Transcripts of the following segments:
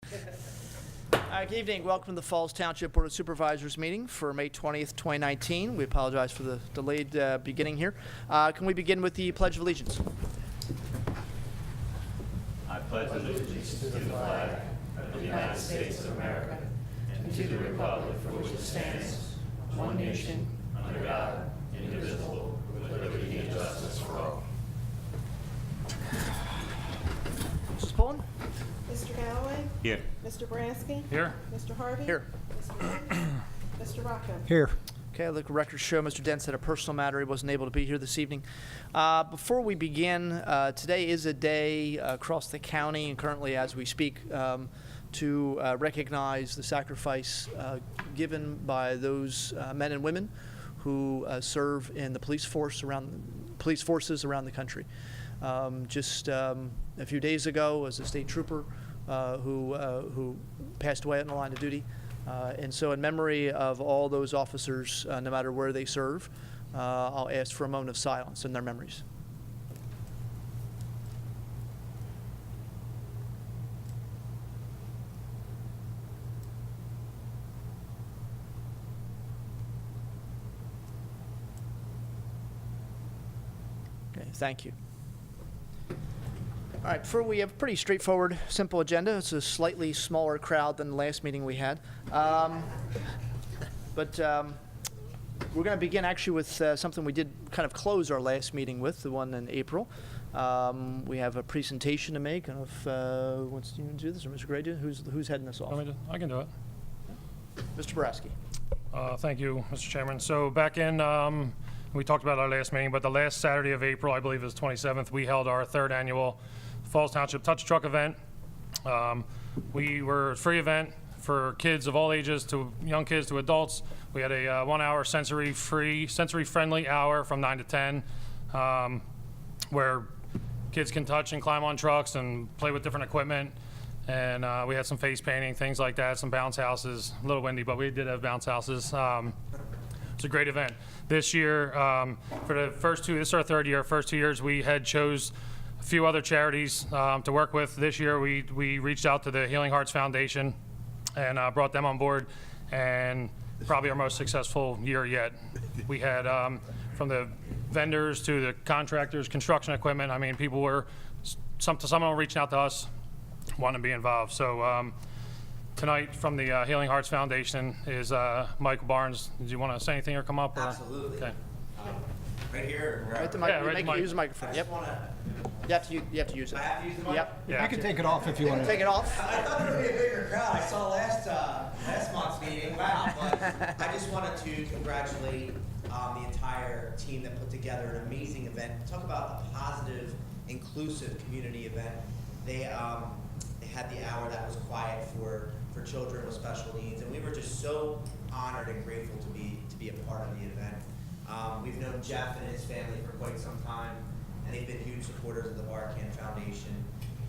Good evening. Welcome to the Falls Township Board of Supervisors meeting for May 20th, 2019. We apologize for the delayed beginning here. Can we begin with the Pledge of Allegiance? I pledge allegiance to the flag of the United States of America and to the republic for which it stands, one nation, under God, indivisible, with liberty and justice for all. Mrs. Pullen? Mr. Galloway? Here. Mr. Bransky? Here. Mr. Harvey? Here. Mr. Dent? Mr. Rocco? Here. Okay, the records show Mr. Dent's had a personal matter. He wasn't able to be here this evening. Before we begin, today is a day across the county and currently as we speak to recognize the sacrifice given by those men and women who serve in the police forces around the country. Just a few days ago was a state trooper who passed away on the line of duty. And so in memory of all those officers, no matter where they serve, I'll ask for a moment of silence in their memories. Okay, thank you. All right, we have a pretty straightforward, simple agenda. It's a slightly smaller crowd than the last meeting we had. But we're going to begin actually with something we did kind of close our last meeting with, the one in April. We have a presentation to make. I don't know if wants to do this or Mr. Gray do. Who's heading this off? I can do it. Mr. Boraski. Thank you, Mr. Chairman. So back in, we talked about our last meeting, but the last Saturday of April, I believe it was 27th, we held our third annual Falls Township Touch Truck event. We were a free event for kids of all ages, to young kids to adults. We had a 1 hour sensory-friendly hour from 9 to 10, where kids can touch and climb on trucks and play with different equipment. And we had some face painting, things like that, some bounce houses. A little windy, but we did have bounce houses. It's a great event. This year, for the first two, this is our third year. First 2 years, we had chose a few other charities to work with. This year, we reached out to the Healing Hearts Foundation and brought them on board, and probably our most successful year yet. We had from the vendors to the contractors, construction equipment. I mean, people were someone reaching out to us, wanting to be involved. So tonight from the Healing Hearts Foundation is Michael Barnes. Did you want to say anything or come up? Or? Absolutely. Okay. Right here. Right the Yeah, right the mic. Use the microphone. Yep. I You have to use it. have to use the mic? Yep. Yeah. You can take it off if you want to. Take it off. I thought there would be a bigger crowd. I saw last month's meeting. Wow. But I just wanted to congratulate the entire team that put together an amazing event. Talk about a positive, inclusive community event. They had the hour that was quiet for children with special needs, and we were just so honored and grateful to be a part of the event. We've known Jeff and his family for quite some time, and they've been huge supporters of the Barcan Foundation.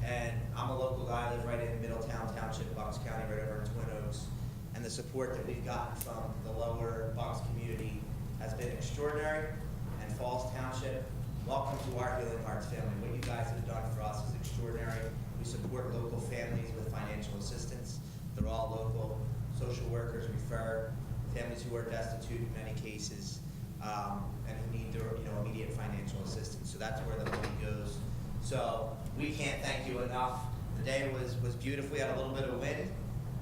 And I'm a local guy, I live right in Middletown Township, Bucks County, right over in Twin Oaks. And the support that we've gotten from the lower Bucks community has been extraordinary. And Falls Township, welcome to our Healing Hearts family. What you guys have done for us is extraordinary. We support local families with financial assistance. They're all local. Social workers refer families who are destitute in many cases, and who need their immediate financial assistance. So that's where the money goes. So we can't thank you enough. The day was beautiful. We had a little bit of wind,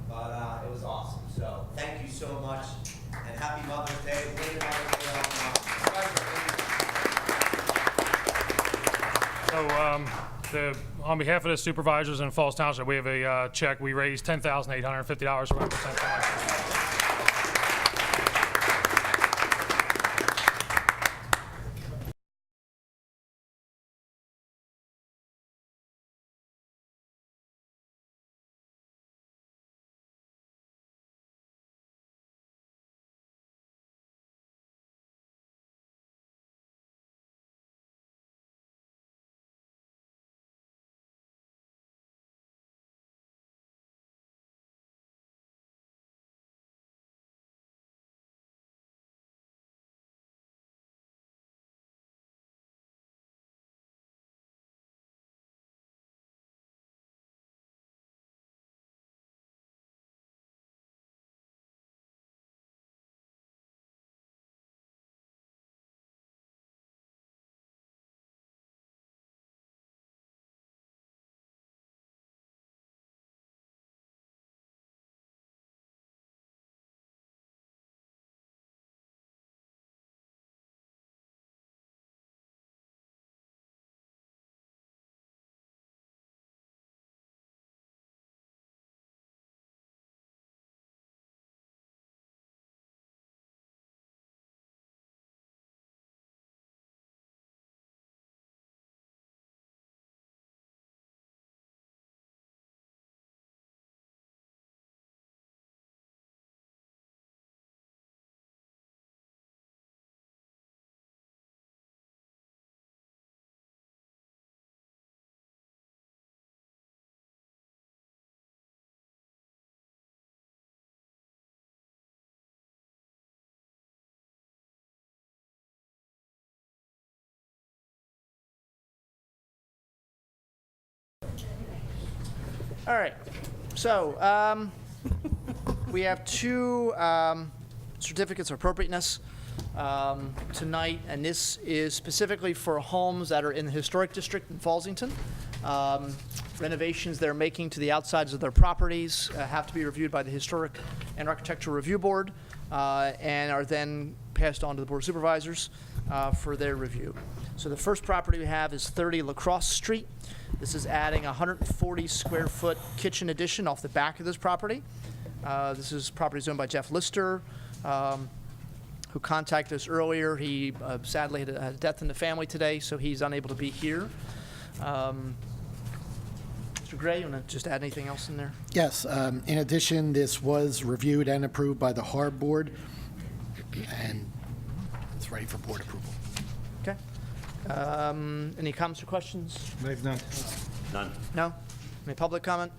but it was awesome. So thank you so much, and happy Mother's Day. So on behalf of the supervisors in Falls Township, we have a check. We raised $10,850 for 100%. All right, so we have two certificates of appropriateness tonight, and this is specifically for homes that are in the historic district in Fallsington. Renovations they're making to the outsides of their properties have to be reviewed by the Historic and Architectural Review Board and are then passed on to the Board of Supervisors for their review. So the first property we have is 30 Lacrosse Street. This is adding a 140 square foot kitchen addition off the back of this property. This is property owned by Jeff Lister, who contacted us earlier. He sadly had a death in the family today, so he's unable to be here. Mr. Gray, you want to just add anything else in there? Yes. In addition, this was reviewed and approved by the Harbor Board, and it's ready for board approval. Okay. Any comments or questions? I have none. None. No? Any public comment?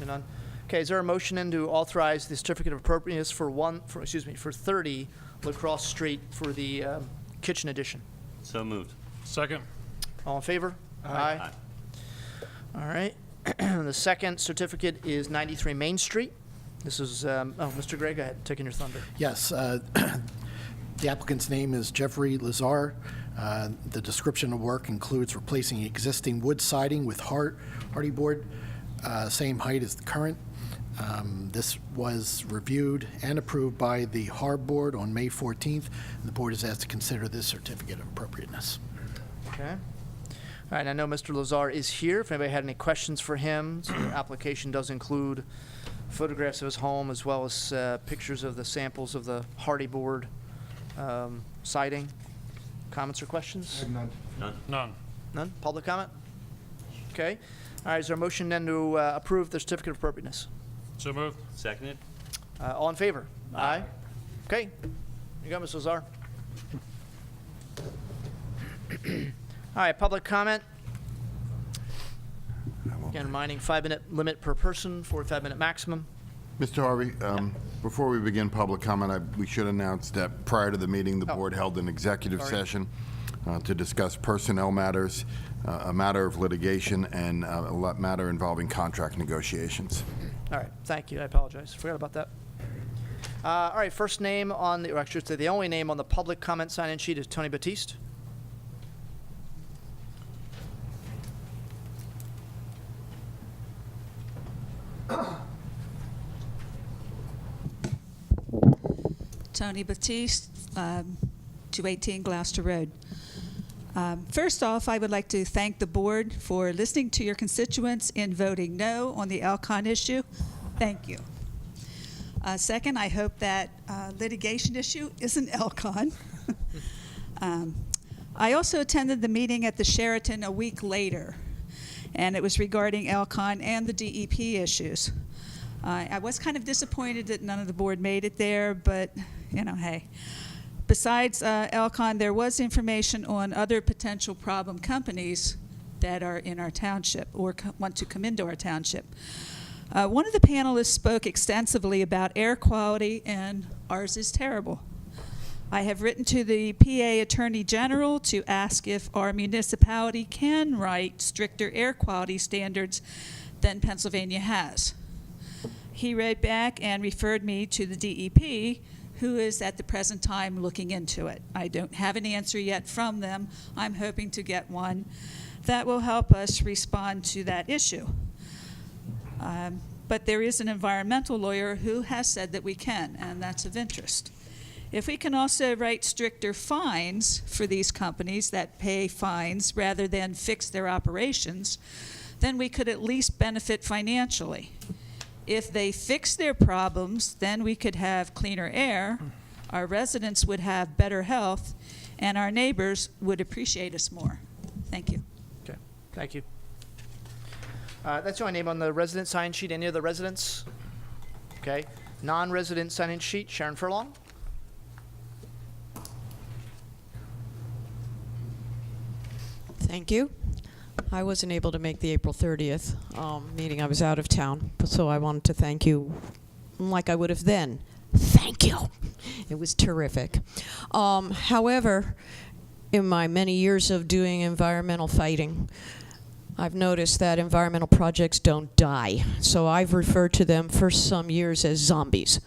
None? Okay, is there a motion then to authorize the certificate of appropriateness for 30 Lacrosse Street for the kitchen addition? So moved. Second. All in favor? Aye. All right. The second certificate is 93 Main Street. This is, Mr. Gray, go ahead, taking your thunder. Yes. The applicant's name is Jeffrey Lazar. The description of work includes replacing existing wood siding with hardy board, same height as the current. This was reviewed and approved by the Harbor Board on May 14th, and the board is asked to consider this certificate of appropriateness. Okay. All right, I know Mr. Lazar is here. If anybody had any questions for him, so the application does include photographs of his home as well as pictures of the samples of the hardy board siding. Comments or questions? I have none. None. None. None? Public comment? Okay. All right, is there a motion then to approve the certificate of appropriateness? So moved. Seconded. All in favor? Aye. Okay. You go, Mr. Lazar. All right, public comment. Again, reminding 5-minute limit per person, 45-minute maximum. Mr. Harvey, before we begin public comment, we should announce that prior to the meeting, the Oh. board held an executive Sorry. session to discuss personnel matters, a matter of litigation, and a matter involving contract negotiations. All right, thank you. I apologize. Forgot about that. All right, first name on the, or actually, the only name on the public comment sign-in sheet is Tony Batiste. Tony Batiste, 218 Gloucester Road. First off, I would like to thank the board for listening to your constituents in voting no on the Alcon issue. Thank you. Second, I hope that litigation issue isn't Alcon. I also attended the meeting at the Sheraton a week later, and it was regarding Alcon and the DEP issues. I was kind of disappointed that none of the board made it there, but, you know, hey. Besides Alcon, there was information on other potential problem companies that are in our township or want to come into our township. One of the panelists spoke extensively about air quality, and ours is terrible. I have written to the PA Attorney General to ask if our municipality can write stricter air quality standards than Pennsylvania has. He wrote back and referred me to the DEP, who is at the present time looking into it. I don't have an answer yet from them. I'm hoping to get one that will help us respond to that issue. But there is an environmental lawyer who has said that we can, and that's of interest. If we can also write stricter fines for these companies that pay fines rather than fix their operations, then we could at least benefit financially. If they fix their problems, then we could have cleaner air, our residents would have better health, and our neighbors would appreciate us more. Thank you. Okay, thank you. That's the only name on the resident sign sheet. Any other residents? Okay. Non-resident sign-in sheet, Sharon Furlong. Thank you. I wasn't able to make the April 30th meeting. I was out of town, so I wanted to thank you like I would have then. Thank you. It was terrific. However, in my many years of doing environmental fighting, I've noticed that environmental projects don't die. So I've referred to them for some years as zombies.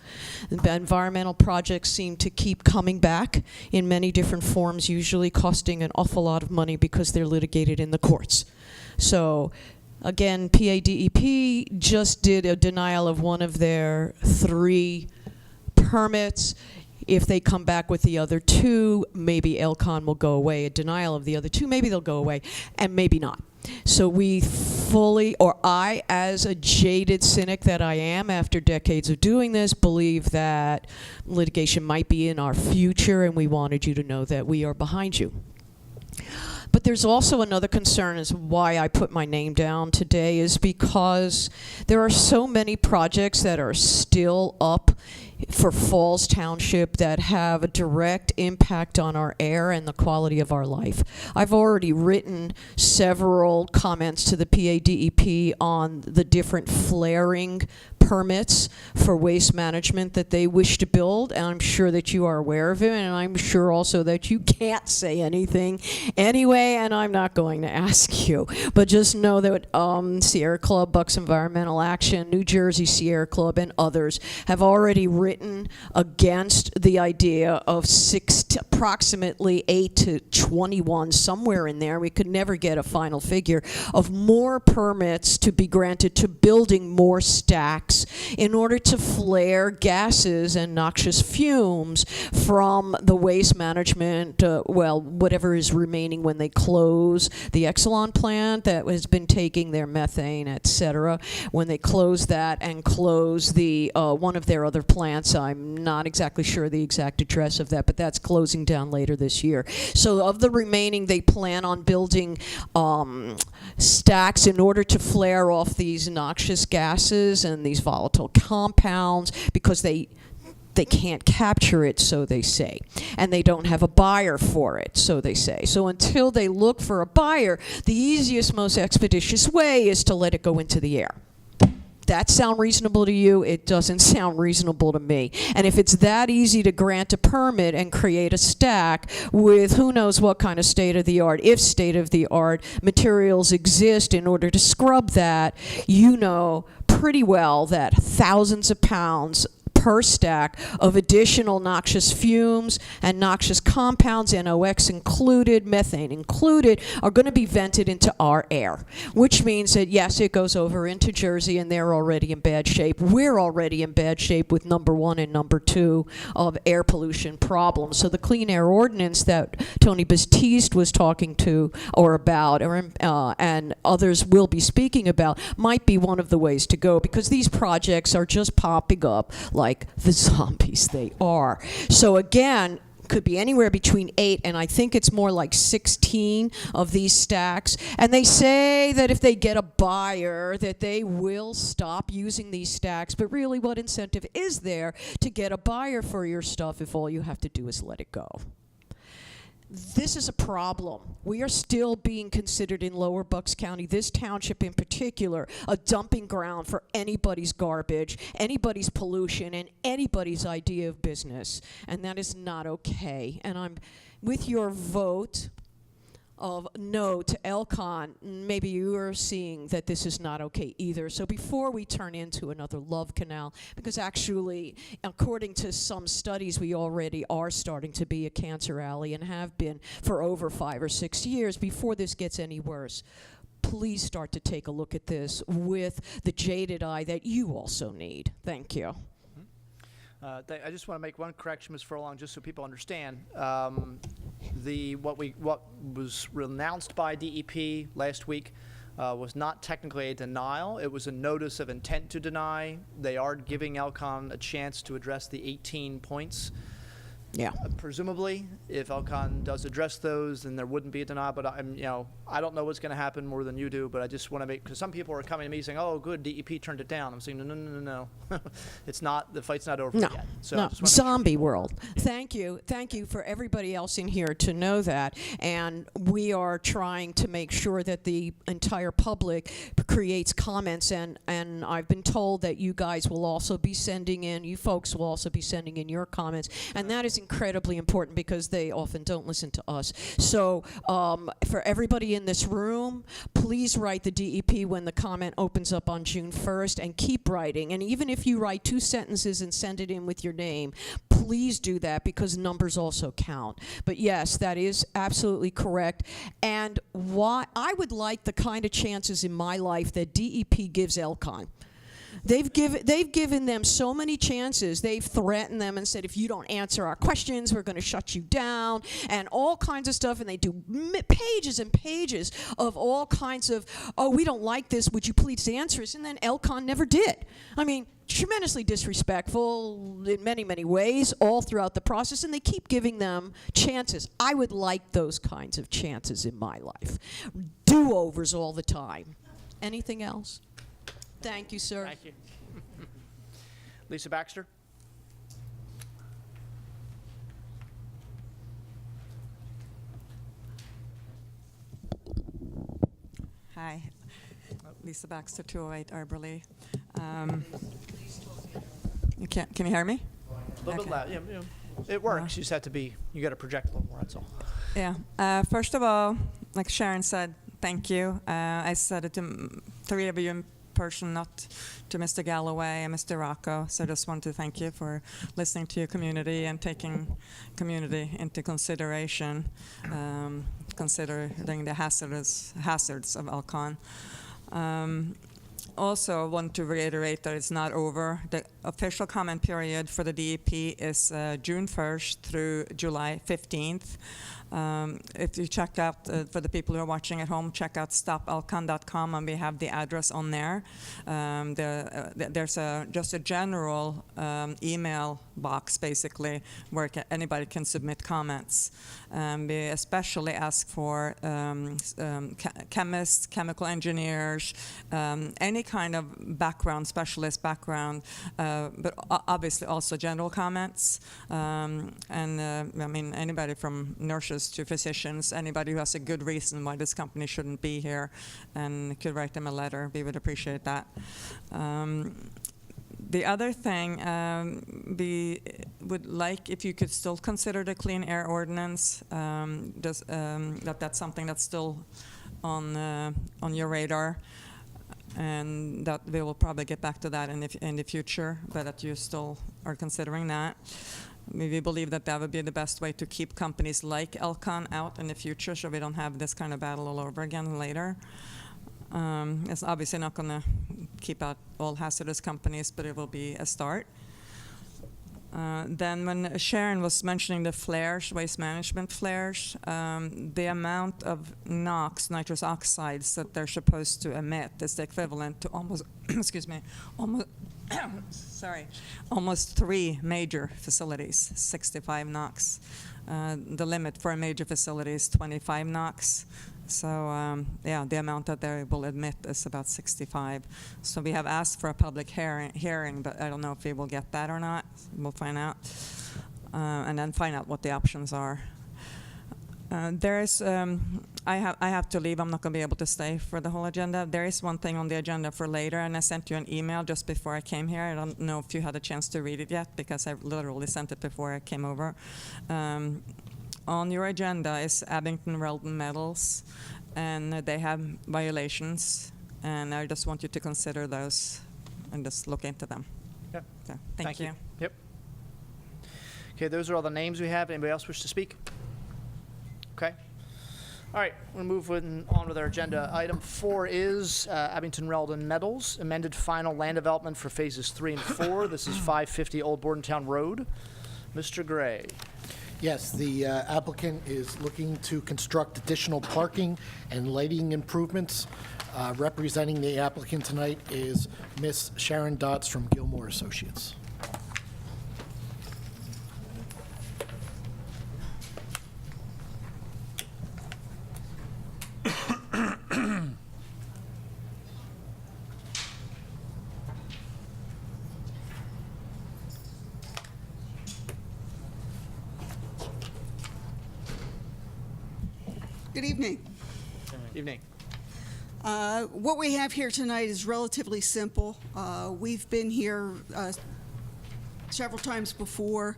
Environmental projects seem to keep coming back in many different forms, usually costing an awful lot of money because they're litigated in the courts. So again, PADEP just did a denial of one of their 3 permits. If they come back with the other 2, maybe Elcon will go away. A denial of the other 2, maybe they'll go away, and maybe not. So we fully, or I, as a jaded cynic that I am after decades of doing this, believe that litigation might be in our future, and we wanted you to know that we are behind you. But there's also another concern, is why I put my name down today, is because there are so many projects that are still up for Falls Township that have a direct impact on our air and the quality of our life. I've already written several comments to the PADEP on the different flaring permits for waste management that they wish to build, and I'm sure that you are aware of it, and I'm sure also that you can't say anything anyway, and I'm not going to ask you. But just know that Sierra Club, Bucks Environmental Action, New Jersey Sierra Club, and others have already written against the idea of approximately 8 to 21, somewhere in there, we could never get a final figure, of more permits to be granted to building more stacks in order to flare gases and noxious fumes from the waste management, whatever is remaining when they close the Exelon plant that has been taking their methane, etc. When they close that and close the one of their other plants, I'm not exactly sure the exact address of that, but that's closing down later this year. So of the remaining, they plan on building stacks in order to flare off these noxious gases and these volatile compounds, because they can't capture it, so they say. And they don't have a buyer for it, so they say. So until they look for a buyer, the easiest, most expeditious way is to let it go into the air. That sound reasonable to you? It doesn't sound reasonable to me. And if it's that easy to grant a permit and create a stack with who knows what kind of state-of-the-art, if state-of-the-art materials exist in order to scrub that, you know pretty well that thousands of pounds per stack of additional noxious fumes and noxious compounds, NOx included, methane included, are going to be vented into our air, which means that, yes, it goes over into Jersey, and they're already in bad shape. We're already in bad shape with number 1 and number 2 of air pollution problems. So the Clean Air Ordinance that Tony Batiste was talking to or about, and others will be speaking about, might be one of the ways to go, because these projects are just popping up like the zombies they are. So again, could be anywhere between 8 and I think it's more like 16 of these stacks. And they say that if they get a buyer, that they will stop using these stacks. But really, what incentive is there to get a buyer for your stuff if all you have to do is let it go? This is a problem. We are still being considered in Lower Bucks County, this township in particular, a dumping ground for anybody's garbage, anybody's pollution, and anybody's idea of business. And that is not okay. And I'm with your vote of no to Elcon, maybe you are seeing that this is not okay either. So before we turn into another love canal, because actually, according to some studies, we already are starting to be a cancer alley and have been for over 5 or 6 years, before this gets any worse, please start to take a look at this with the jaded eye that you also need. Thank you. I just want to make one correction, Ms. Furlong, just so people understand. What was announced by DEP last week was not technically a denial. It was a notice of intent to deny. They are giving Elcon a chance to address the 18 points. Yeah. Presumably, if Elcon does address those, then there wouldn't be a denial. But I don't know what's going to happen more than you do. But I just want to make, because some people are coming to me saying, "Oh, good, DEP turned it down." I'm saying, no. It's not. The fight's not over yet. So no. I just wanna Zombie world. Thank you for everybody else in here to know that. And we are trying to make sure that the entire public creates comments. And I've been told that you guys will also be sending in. You folks will also be sending in your comments, and that is incredibly important because they often don't listen to us. So for everybody in in this room, please write the DEP when the comment opens up on June 1st, and keep writing. And even if you write 2 sentences and send it in with your name, please do that, because numbers also count. But yes, that is absolutely correct. And why I would like the kind of chances in my life that DEP gives Elcon. They've given them so many chances. They've threatened them and said, if you don't answer our questions, we're going to shut you down, and all kinds of stuff. And they do pages and pages of all kinds of, oh, we don't like this, would you please answer us? And then Elcon never did. I mean, tremendously disrespectful in many, many ways all throughout the process, and they keep giving them chances. I would like those kinds of chances in my life. Do-overs all the time. Anything else? Thank you, sir. Thank you. Lisa Baxter? Hi, Lisa Baxter, 208 Arborlee. Can you hear me? A little bit loud. Yeah. It works. You just have to be, you got to project a little more, that's all. Yeah. First of all, like Sharon said, thank you. I said it to 3 of you in person, not to Mr. Galloway and Mr. Rocco. So I just want to thank you for listening to your community and taking community into consideration, considering the hazards of Elcon. Also, I want to reiterate that it's not over. The official comment period for the DEP is June 1st through July 15th. If you check out, for the people who are watching at home, check out stopelcon.com, and we have the address on there. There's just a general email box, basically, where anybody can submit comments. We especially ask for chemists, chemical engineers, any kind of background, specialist background, but obviously also general comments. I mean, anybody from nurses to physicians, anybody who has a good reason why this company shouldn't be here, and could write them a letter. We would appreciate that. The other thing, we would like if you could still consider the clean air ordinance. That's something that's still on your radar, and that we will probably get back to that in the future, but that you still are considering that. We believe that that would be the best way to keep companies like Elcon out in the future, so we don't have this kind of battle all over again later. It's obviously not going to keep out all hazardous companies, but it will be a start. Then when Sharon was mentioning the flares, waste management flares, the amount of NOx, nitrous oxides, that they're supposed to emit is the equivalent to almost, excuse me, almost 3 major facilities, 65 NOx. The limit for a major facility is 25 NOx. So yeah, the amount that they will emit is about 65. So we have asked for a public hearing, but I don't know if we will get that or not. We'll find out, and then find out what the options are. There is, I have to leave. I'm not going to be able to stay for the whole agenda. There is one thing on the agenda for later, and I sent you an email just before I came here. I don't know if you had a chance to read it yet, because I literally sent it before I came over. On your agenda is Abington Weldon Metals, and they have violations, and I just want you to consider those and just look into them. Yep. So, thank you. Yep. Okay, those are all the names we have. Anybody else wish to speak? Okay. All right, we'll move on with our agenda. Item 4 is Abington Weldon Metals, amended final land development for phases 3 and 4. This is 550 Old Bordentown Road. Mr. Gray. Yes, the applicant is looking to construct additional parking and lighting improvements. Representing the applicant tonight is Miss Sharon Dotz from Gilmore Associates. Good evening. Evening. What we have here tonight is relatively simple. We've been here several times before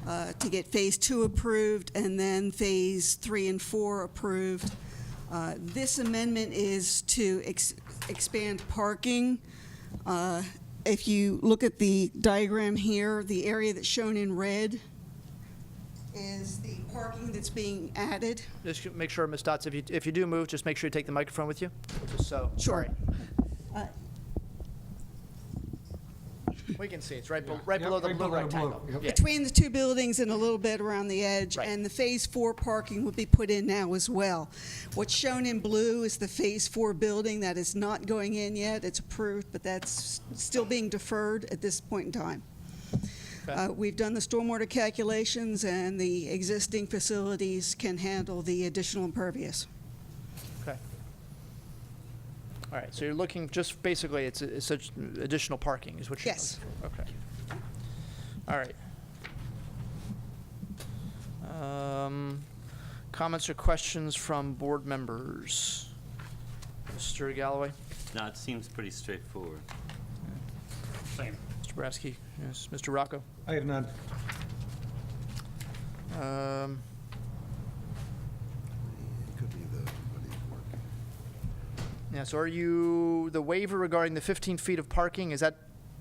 to get Phase 2 approved and then Phase 3 and 4 approved. This amendment is to expand parking. If you look at the diagram here, the area that's shown in red is the parking that's being added. Just make sure, Ms. Stotts, if you do move, just make sure you take the microphone with you, just so. Sure. Sorry. We can see, it's right below the blue rectangle. Yeah. Between the two buildings and a little bit around the edge, Right. and the Phase 4 parking would be put in now as well. What's shown in blue is the Phase 4 building that is not going in yet. It's approved, but that's still being deferred at this point in time. Okay. We've done the stormwater calculations, and the existing facilities can handle the additional impervious. Okay. All right, so you're looking, just basically, it's such additional parking is what you're. Yes. Okay. All right. Comments or questions from board members? Mr. Galloway? No, it seems pretty straightforward. Same. Mr. Boraski? Yes. Mr. Rocco? I have none. Could be the work. Yeah, so are you, the waiver regarding the 15 feet of parking,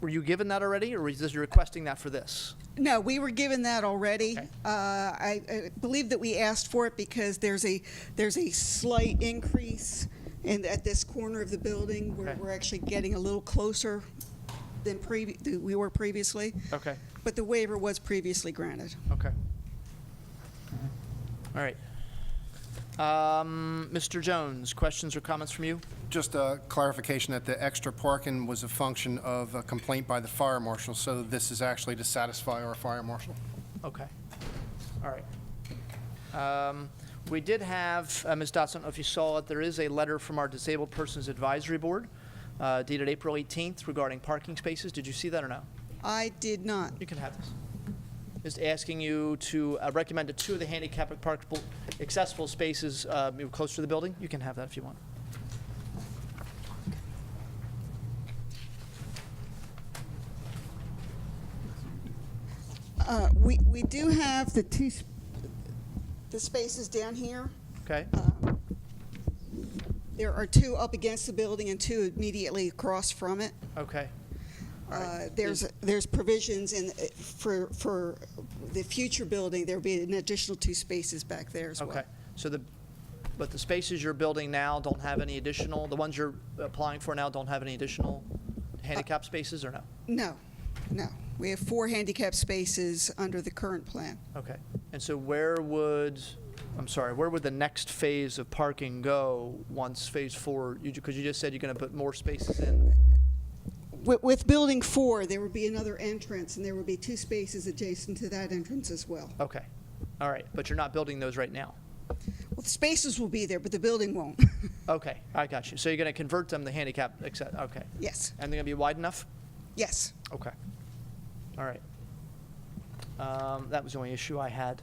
were you given that already, or is this, you're requesting that for this? No, we were given that already. Okay. I believe that we asked for it because there's a slight increase at this corner of the building where Okay. we're actually getting a little closer than we were previously. Okay, But the waiver was previously granted. okay. All right. Mr. Jones, questions or comments from you? Just a clarification that the extra parking was a function of a complaint by the fire marshal, so this is actually to satisfy our fire marshal. Okay. All right. We did have, Ms. Dotson, I don't know if you saw it, there is a letter from our Disabled Persons Advisory Board dated April 18th regarding parking spaces. Did you see that or no? I did not. You can have this. Just asking you to recommend that 2 of the handicap parkable accessible spaces move closer to the building. You can have that if you want. We do have the spaces down here. Okay? There are 2 up against the building and 2 immediately across from it. Okay. All right. There's provisions for the future building. There'll be an additional 2 spaces back there as well. Okay. So but the spaces you're building now don't have any additional, the ones you're applying for now don't have any additional handicap spaces or no? No. We have 4 handicap spaces under the current plan. Okay. And so where would the next phase of parking go once phase 4, because you just said you're going to put more spaces in? With building 4, there would be another entrance, and there would be 2 spaces adjacent to that entrance as well. Okay. All right. But you're not building those right now? Well, the spaces will be there, but the building won't. Okay. I got you. So you're going to convert them to handicap, okay. Yes. And they're going to be wide enough? Yes. Okay. All right. That was the only issue I had.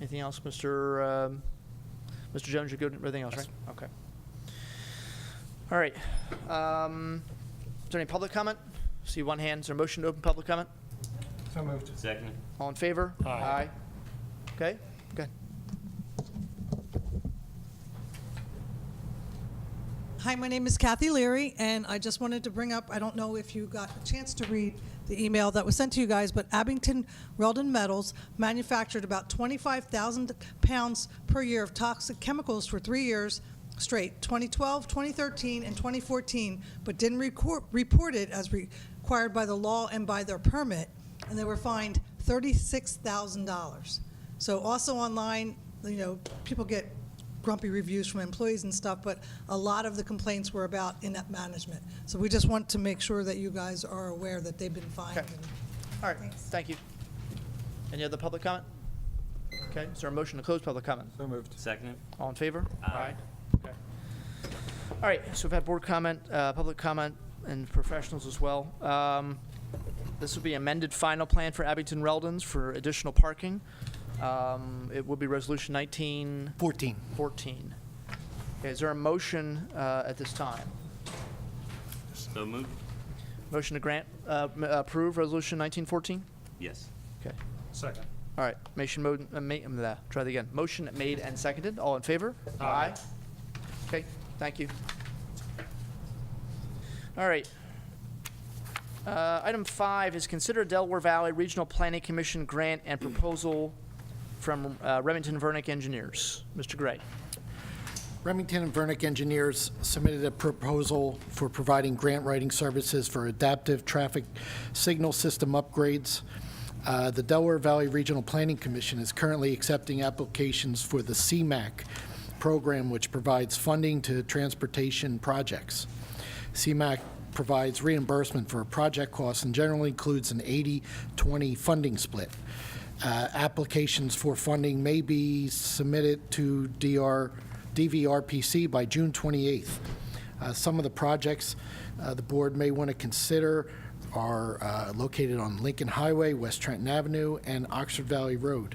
Anything else, Mr. Jones? You're good with everything else, right? Okay. All right. Is there any public comment? See one hand. Is there a motion to open public comment? So moved. Second? All in favor? Aye. Okay. Good. Hi, my name is Kathy Leary, and I just wanted to bring up, I don't know if you got a chance to read the email that was sent to you guys, but Abington Weldon Metals manufactured about 25,000 pounds per year of toxic chemicals for 3 years straight, 2012, 2013, and 2014, but didn't report it as required by the law and by their permit, and they were fined $36,000. So also online, people get grumpy reviews from employees and stuff, but a lot of the complaints were about inept management. So we just want to make sure that you guys are aware that they've been fined. Okay. All right. Thank you. Any other public comment? Okay. Is there a motion to close public comment? So moved. Second? All in favor? Aye. Okay. All right, so we've had board comment, public comment, and professionals as well. This will be amended final plan for Abington Weldons for additional parking. It will be resolution 1914. 14. Okay, is there a motion at this time? So moved? Motion to grant, approve resolution 1914? Yes. Okay. Second. All right, try that again. Motion made and seconded. All in favor? Aye. Okay, thank you. All right. Item 5 is consider Delaware Valley Regional Planning Commission grant and proposal from Remington Vernick Engineers. Mr. Gray. Remington and Vernick Engineers submitted a proposal for providing grant writing services for adaptive traffic signal system upgrades. The Delaware Valley Regional Planning Commission is currently accepting applications for the CMAC program, which provides funding to transportation projects. CMAC provides reimbursement for project costs and generally includes an 80-20 funding split. Applications for funding may be submitted to DVRPC by June 28th. Some of the projects the board may want to consider are located on Lincoln Highway, West Trenton Avenue, and Oxford Valley Road.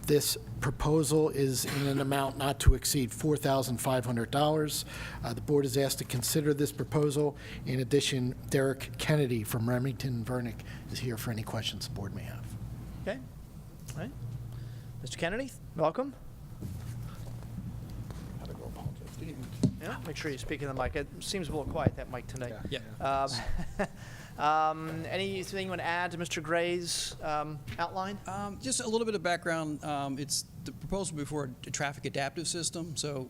This proposal is in an amount not to exceed $4,500. The board is asked to consider this proposal. In addition, Derek Kennedy from Remington Vernick is here for any questions the board may have. Okay. All right. Mr. Kennedy, welcome. Yeah, make sure you speak in the mic. It seems a little quiet, that mic tonight. Yeah. Anything you want to add to Mr. Gray's outline? Just a little bit of background. It's the proposal before a traffic adaptive system. So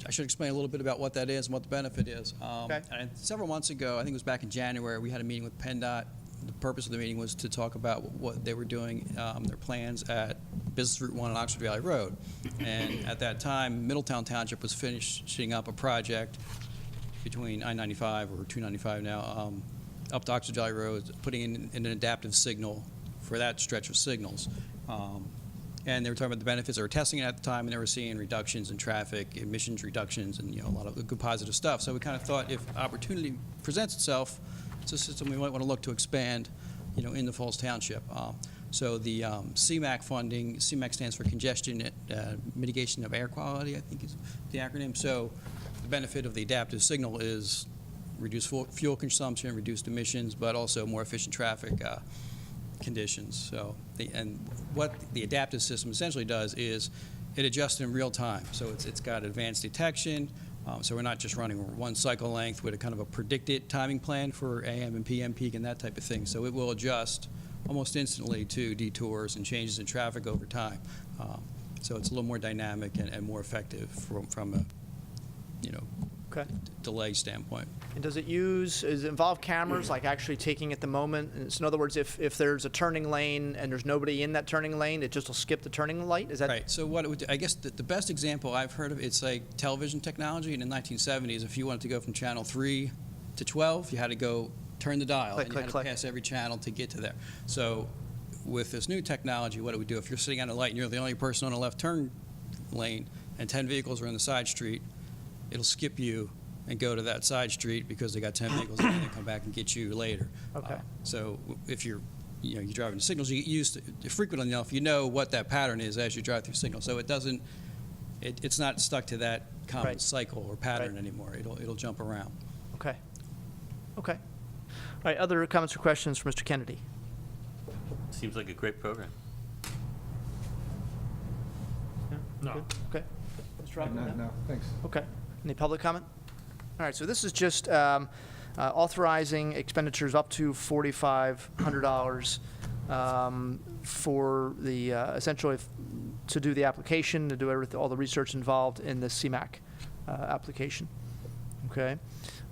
I should explain a little bit about what that is and what the benefit is. Okay. And several months ago, I think it was back in January, we had a meeting with PennDOT. The purpose of the meeting was to talk about what they were doing, their plans at Business Route 1 on Oxford Valley Road. And at that time, Middletown Township was finishing up a project between I-95 or 295 now, up to Oxford Valley Road, putting in an adaptive signal for that stretch of signals. And they were talking about the benefits. They were testing it at the time, and they were seeing reductions in traffic, emissions reductions, and a lot of good positive stuff. So we kind of thought if opportunity presents itself, it's a system we might want to look to expand, in the Falls Township. So the CMAC funding, CMAC stands for Congestion Mitigation of Air Quality, I think is the acronym. So the benefit of the adaptive signal is reduced fuel consumption, reduced emissions, but also more efficient traffic conditions. So what the adaptive system essentially does is it adjusts in real time. So it's got advanced detection. So we're not just running one cycle length with a kind of a predicted timing plan for AM and PM peak and that type of thing. So it will adjust almost instantly to detours and changes in traffic over time. So it's a little more dynamic and more effective from a Okay. delay standpoint. And does it involve cameras, like actually taking at the moment? And so in other words, if there's a turning lane and there's nobody in that turning lane, it just will skip the turning light? Is that right? So what it would do, I guess the best example I've heard of, it's like television technology. And in the 1970s, if you wanted to go from channel 3 to 12, you had to go turn the dial, and you had to pass every channel to get to there. So with this new technology, what it would do, if you're sitting on a light and you're the only person on a left turn lane and 10 vehicles are in the side street, it'll skip you and go to that side street because they got 10 vehicles and then come back and get you later. Okay. So if you're driving the signals, you get used to frequently enough, you know what that pattern is as you drive through signals. So it's not stuck to that common cycle or pattern anymore. It'll jump around. Okay. Okay. All right, other comments or questions for Mr. Kennedy? Seems like a great program. No. Good? Okay. Mr. Rocco? No, thanks. Okay. Any public comment? All right, so this is just authorizing expenditures up to $4,500 for the, essentially, to do the application, to do all the research involved in the CMAC application. Okay.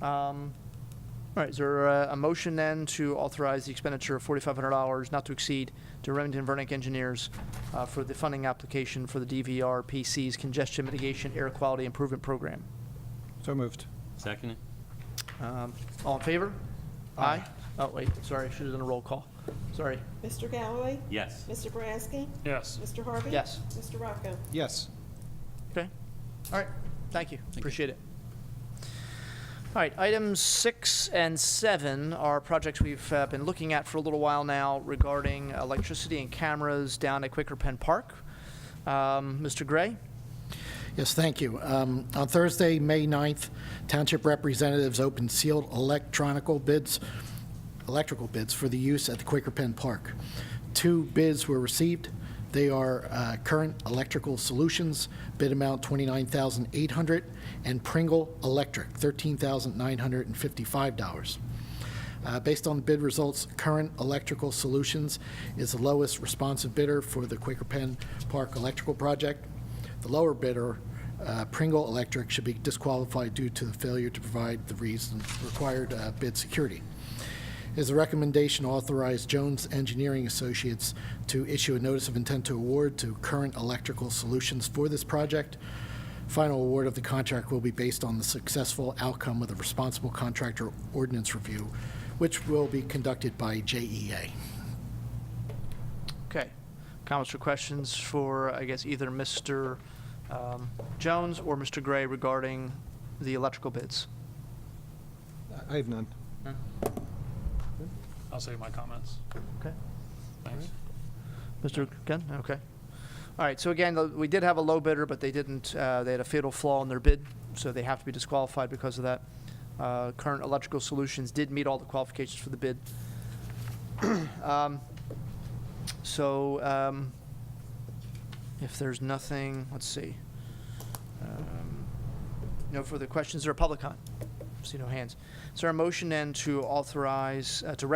All right, is there a motion then to authorize the expenditure of $4,500 not to exceed to Remington Vernick Engineers for the funding application for the DVRPC's Congestion Mitigation Air Quality Improvement Program? So moved. Second? All in favor? Aye. Oh, wait, sorry, I should have done a roll call. Sorry. Mr. Galloway? Yes. Mr. Boraski? Yes. Mr. Harvey? Yes. Mr. Rocco? Yes. Okay. All right, thank you. Appreciate it. All right, items 6 and 7 are projects we've been looking at for a little while now regarding electricity and cameras down at Quaker Penn Park. Mr. Gray? Yes, thank you. On Thursday, May 9th, Township representatives opened sealed electrical bids for the use at the Quaker Penn Park. 2 bids were received. They are Current Electrical Solutions, bid amount $29,800, and Pringle Electric, $13,955. Based on the bid results, Current Electrical Solutions is the lowest responsive bidder for the Quaker Penn Park electrical project. The lower bidder, Pringle Electric, should be disqualified due to the failure to provide the required bid security. It is a recommendation to authorize Jones Engineering Associates to issue a notice of intent to award to Current Electrical Solutions for this project. Final award of the contract will be based on the successful outcome of the responsible contractor ordinance review, which will be conducted by JEA. Okay. Comments or questions for, I guess, either Mr. Jones or Mr. Gray regarding the electrical bids? I have none. None? I'll save my comments. Okay. Thanks. Mr. Gunn? Okay. All right, so again, we did have a low bidder, but they didn't, they had a fatal flaw in their bid, so they have to be disqualified because of that. Current Electrical Solutions did meet all the qualifications for the bid. If there's nothing, let's see. No further questions or public comment? See no hands. Is there a motion then to authorize, to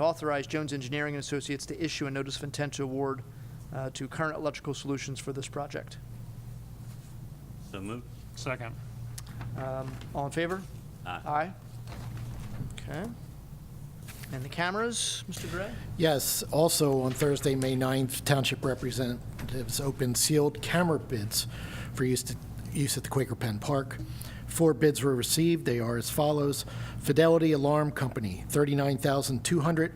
authorize Jones Engineering and Associates to issue a notice of intent to award to Current Electrical Solutions for this project? So moved. Second. All in favor? Aye. Aye. Okay. And the cameras, Mr. Gray? Yes, also on Thursday, May 9th, Township representatives opened sealed camera bids for use at the Quaker Penn Park. 4 bids were received. They are as follows: Fidelity Alarm Company, $39,200.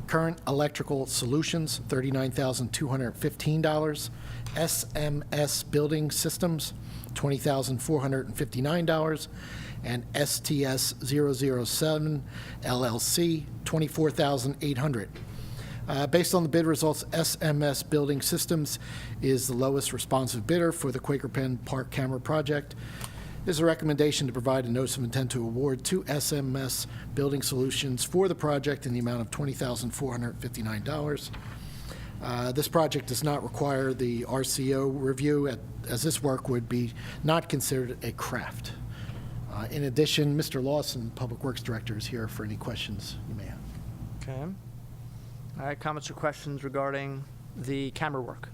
Current Electrical Solutions, $39,215. SMS Building Systems, $20,459. And STS 007 LLC, $24,800. Based on the bid results, SMS Building Systems is the lowest responsive bidder for the Quaker Penn Park camera project. There's a recommendation to provide a notice of intent to award to SMS Building Solutions for the project in the amount of $20,459. This project does not require the RCO review, as this work would be not considered a craft. In addition, Mr. Lawson, Public Works Director, is here for any questions you may have. Okay. All right, comments or questions regarding the camera work?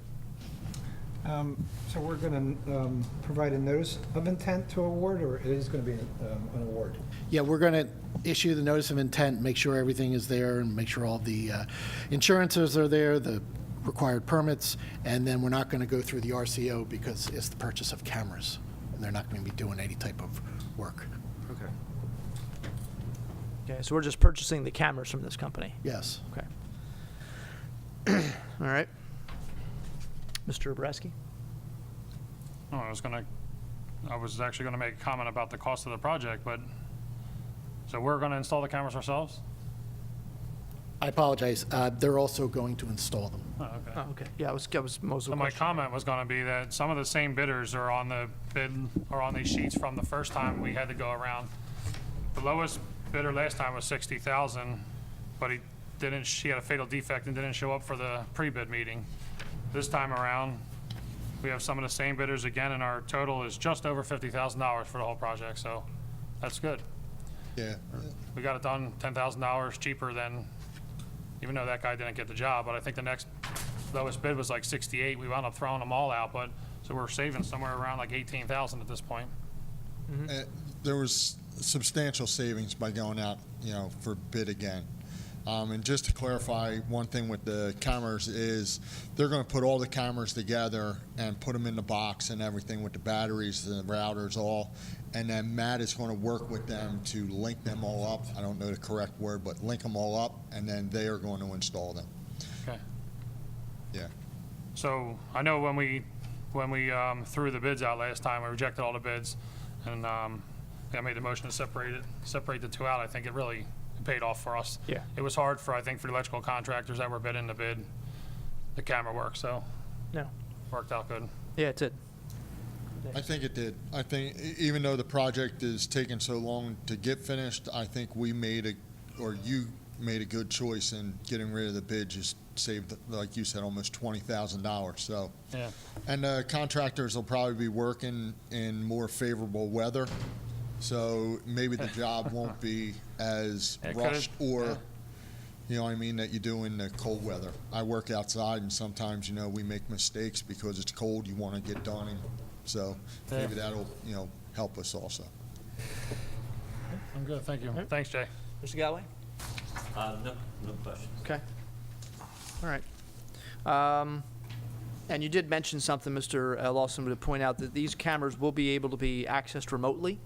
So we're going to provide a notice of intent to award, or it is going to be an award? Yeah, we're going to issue the notice of intent, make sure everything is there, and make sure all the insurances are there, the required permits, and then we're not going to go through the RCO because it's the purchase of cameras, and they're not going to be doing any type of work. Okay. Okay, so we're just purchasing the cameras from this company? Yes. Okay. All right. Mr. Obrasky? Oh, I was actually gonna make a comment about the cost of the project, but, so we're gonna install the cameras ourselves? I apologize. They're also going to install them. Oh, okay. Oh, okay. Yeah, I was most So of the my question. comment was gonna be that some of the same bidders are on the bid, or on these sheets from the first time we had to go around. The lowest bidder last time was 60,000, but she had a fatal defect and didn't show up for the pre-bid meeting. This time around, we have some of the same bidders again, and our total is just over $50,000 for the whole project, so that's good. Yeah. We got it done $10,000 cheaper than, even though that guy didn't get the job, but I think the next lowest bid was like 68. We wound up throwing them all out, but, so we're saving somewhere around like 18,000 at this point. There was substantial savings by going out, for bid again. And just to clarify, one thing with the cameras is they're going to put all the cameras together and put them in the box and everything with the batteries and the routers all. And then Matt is going to work with them to link them all up. I don't know the correct word, but link them all up, and then they are going to install them. Okay. Yeah. So I know when we threw the bids out last time, we rejected all the bids, and I made the motion to separate the two out. I think it really paid off for us. Yeah. It was hard for, I think, for the electrical contractors that were bidding the bid, the camera work, so No. worked out good. Yeah, it did. I think it did. I think even though the project is taking so long to get finished, I think we made you made a good choice in getting rid of the bid. Just saved, like you said, almost $20,000. So, Yeah. and contractors will probably be working in more favorable weather, so maybe the job won't be as It rushed could, or, yeah. you know what I mean, that you do in the cold weather. I work outside, and sometimes, you know, we make mistakes because it's cold. You want to get done, and so Yeah. maybe that'll, you know, help us also. I'm good, thank you. Thanks, Jay. Mr. Galloway? No questions. Okay. All right. And you did mention something, Mr. Lawson, to point out that these cameras will be able to be accessed remotely.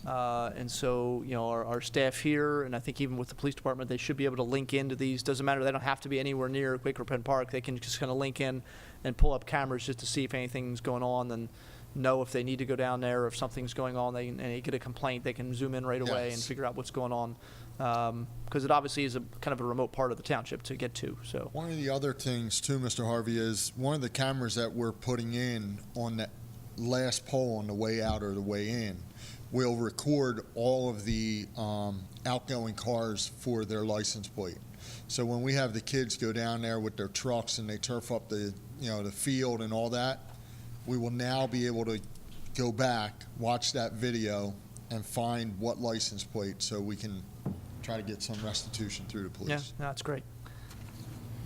And so, you know, our staff here, and I think even with the police department, they should be able to link into these. Doesn't matter, they don't have to be anywhere near Quaker Penn Park. They can just kind of link in and pull up cameras just to see if anything's going on, and know if they need to go down there, or if something's going on, and they get a complaint, they can zoom in right away and Yes. figure out what's going on. Because it obviously is a kind of a remote part of the township to get to, so. One of the other things too, Mr. Harvey, is one of the cameras that we're putting in on that last pole on the way out or the way in will record all of the outgoing cars for their license plate. So when we have the kids go down there with their trucks and they turf up the, you know, the field and all that, we will now be able to go back, watch that video, and find what license plate, so we can try to get some restitution through the police. Yeah, no, that's great.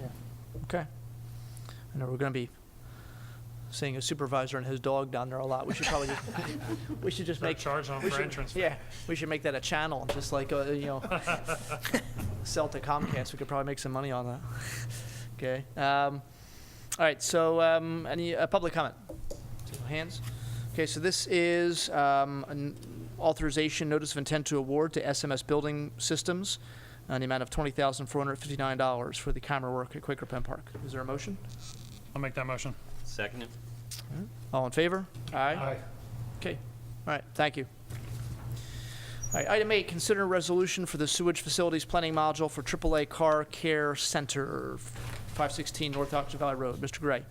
Yeah. Okay. I know we're going to be seeing a supervisor and his dog down there a lot. We should probably just, we should just Start make. charging them we for should- entrance. Yeah, we should make that a channel, just like, you know, sell to Comcast. We could probably make some money on that. Okay. All right, so any public comment? Hands? Okay, so this is an authorization notice of intent to award to SMS Building Systems in the amount of $20,459 for the camera work at Quaker Penn Park. Is there a motion? I'll make that motion. Second. All in favor? Aye. Aye. Okay, all right, thank you. All right, item 8, consider a resolution for the sewage facilities planning module for AAA Car Care Center, 516 North Oxford Valley Road. Mr. Gray.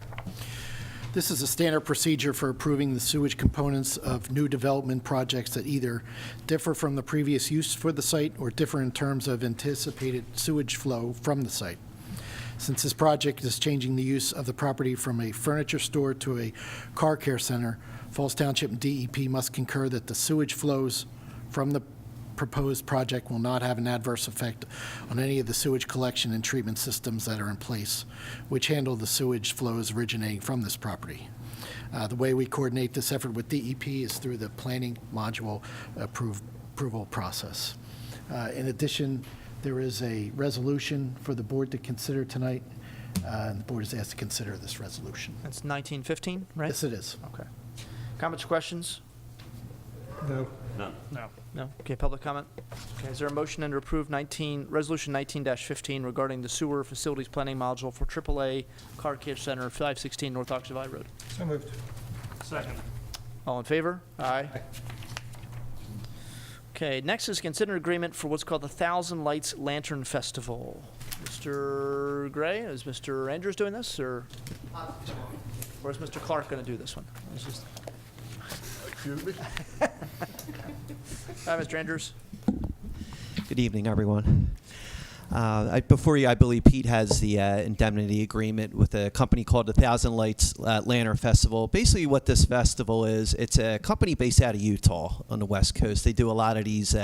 This is a standard procedure for approving the sewage components of new development projects that either differ from the previous use for the site or differ in terms of anticipated sewage flow from the site. Since this project is changing the use of the property from a furniture store to a car care center, Falls Township and DEP must concur that the sewage flows from the proposed project will not have an adverse effect on any of the sewage collection and treatment systems that are in place, which handle the sewage flows originating from this property. The way we coordinate this effort with DEP is through the planning module approval process. In addition, there is a resolution for the board to consider tonight, and the board is asked to consider this resolution. That's 1915, right? Yes, it is. Okay. Comments or questions? No. None. No. No? Okay, public comment? Okay, is there a motion to approve Resolution 19-15 regarding the sewer facilities planning module for AAA Car Care Center, 516 North Oxford Valley Road? So moved. Second. All in favor? Aye. Okay, next is consider agreement for what's called the Thousand Lights Lantern Festival. Mr. Gray, is Mr. Andrews doing this, or is Mr. Clark going to do this one? Excuse me? Hi, Mr. Andrews. Good evening, everyone. Before you, I believe Pete has the indemnity agreement with a company called the Thousand Lights Lantern Festival. Basically what this festival is, it's a company based out of Utah on the West Coast. They do a lot of these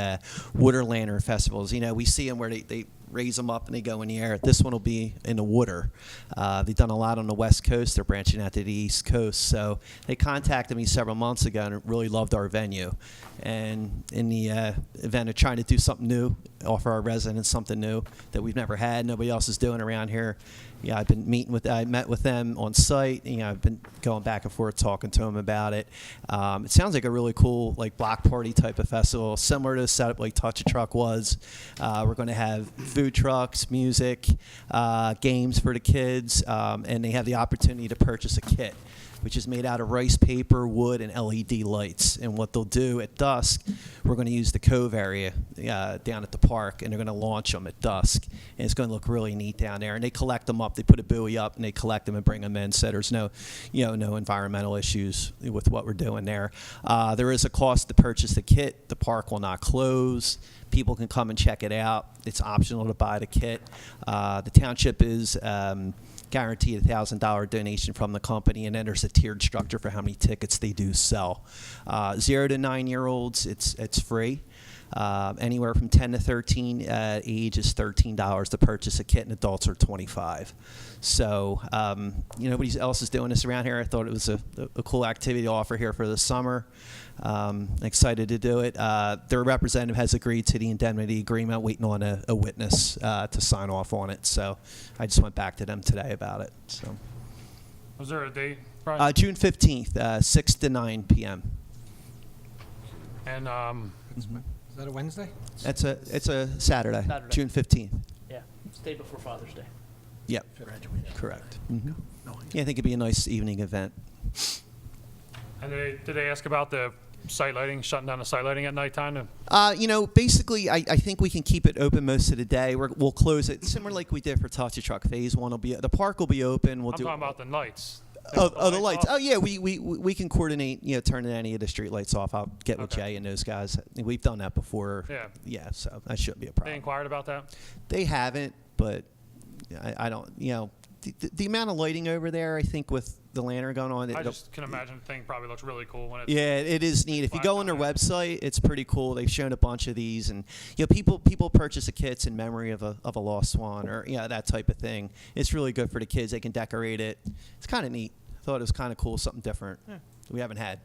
water lantern festivals. You know, we see them where they raise them up and they go in the air. This one will be in the water. They've done a lot on the West Coast. They're branching out to the East Coast. So they contacted me several months ago and really loved our venue. And in the event of trying to do something new, offer our residents something new that we've never had, nobody else is doing around here. Yeah, I met with them on site. You know, I've been going back and forth talking to them about it. It sounds like a really cool, like, block party type of festival, similar to the setup like Touch a Truck was. We're going to have food trucks, music, games for the kids, and they have the opportunity to purchase a kit. which is made out of rice paper, wood, and LED lights. And what they'll do at dusk, we're going to use the Cove area down at the park, and they're going to launch them at dusk. And it's going to look really neat down there. And they collect them up. They put a buoy up, and they collect them and bring them in. So there's no environmental issues with what we're doing there. There is a cost to purchase the kit. The park will not close. People can come and check it out. It's optional to buy the kit. The township is guaranteed a $1,000 donation from the company, and then there's a tiered structure for how many tickets they do sell. 0 to 9-year-olds, it's free. Anywhere from 10 to 13 age is $13 to purchase a kit, and adults are $25. So nobody else is doing this around here. I thought it was a cool activity to offer here for the summer. Excited to do it. Their representative has agreed to the indemnity agreement, waiting on a witness to sign off on it. So I just went back to them today about it. So Was there a date, Brian? June 15th, 6 to 9 p.m. And Is that a Wednesday? It's a Saturday, Saturday. June 15th. Yeah, it's the day before Father's Day. Yep. Correct. Mm-hmm. Yeah, I think it'd be a nice evening event. and did they ask about the site lighting, shutting down the site lighting at nighttime? Basically, I think we can keep it open most of the day. We'll close it similar like we did for Touchy Truck. Phase 1 will be, the park will be open. We'll I'm do talking about the lights. the lights. off? Oh yeah, we can coordinate. Turning any of the street lights off. I'll get with Jay and those guys. We've done that before. Yeah. Yeah. So that shouldn't be a They problem. inquired about that? They haven't, but I don't. The amount of lighting over there, I think, with the lantern going on. I just can imagine the thing probably looks really cool when it's. Yeah, it is neat. If you go on their flat website, it's pretty cool. They've shown a bunch of these, and people purchase the kits in memory of a lost one or that type of thing. It's really good for the kids. They can decorate it. It's kind of neat. I thought it was kind of cool, something different we haven't had.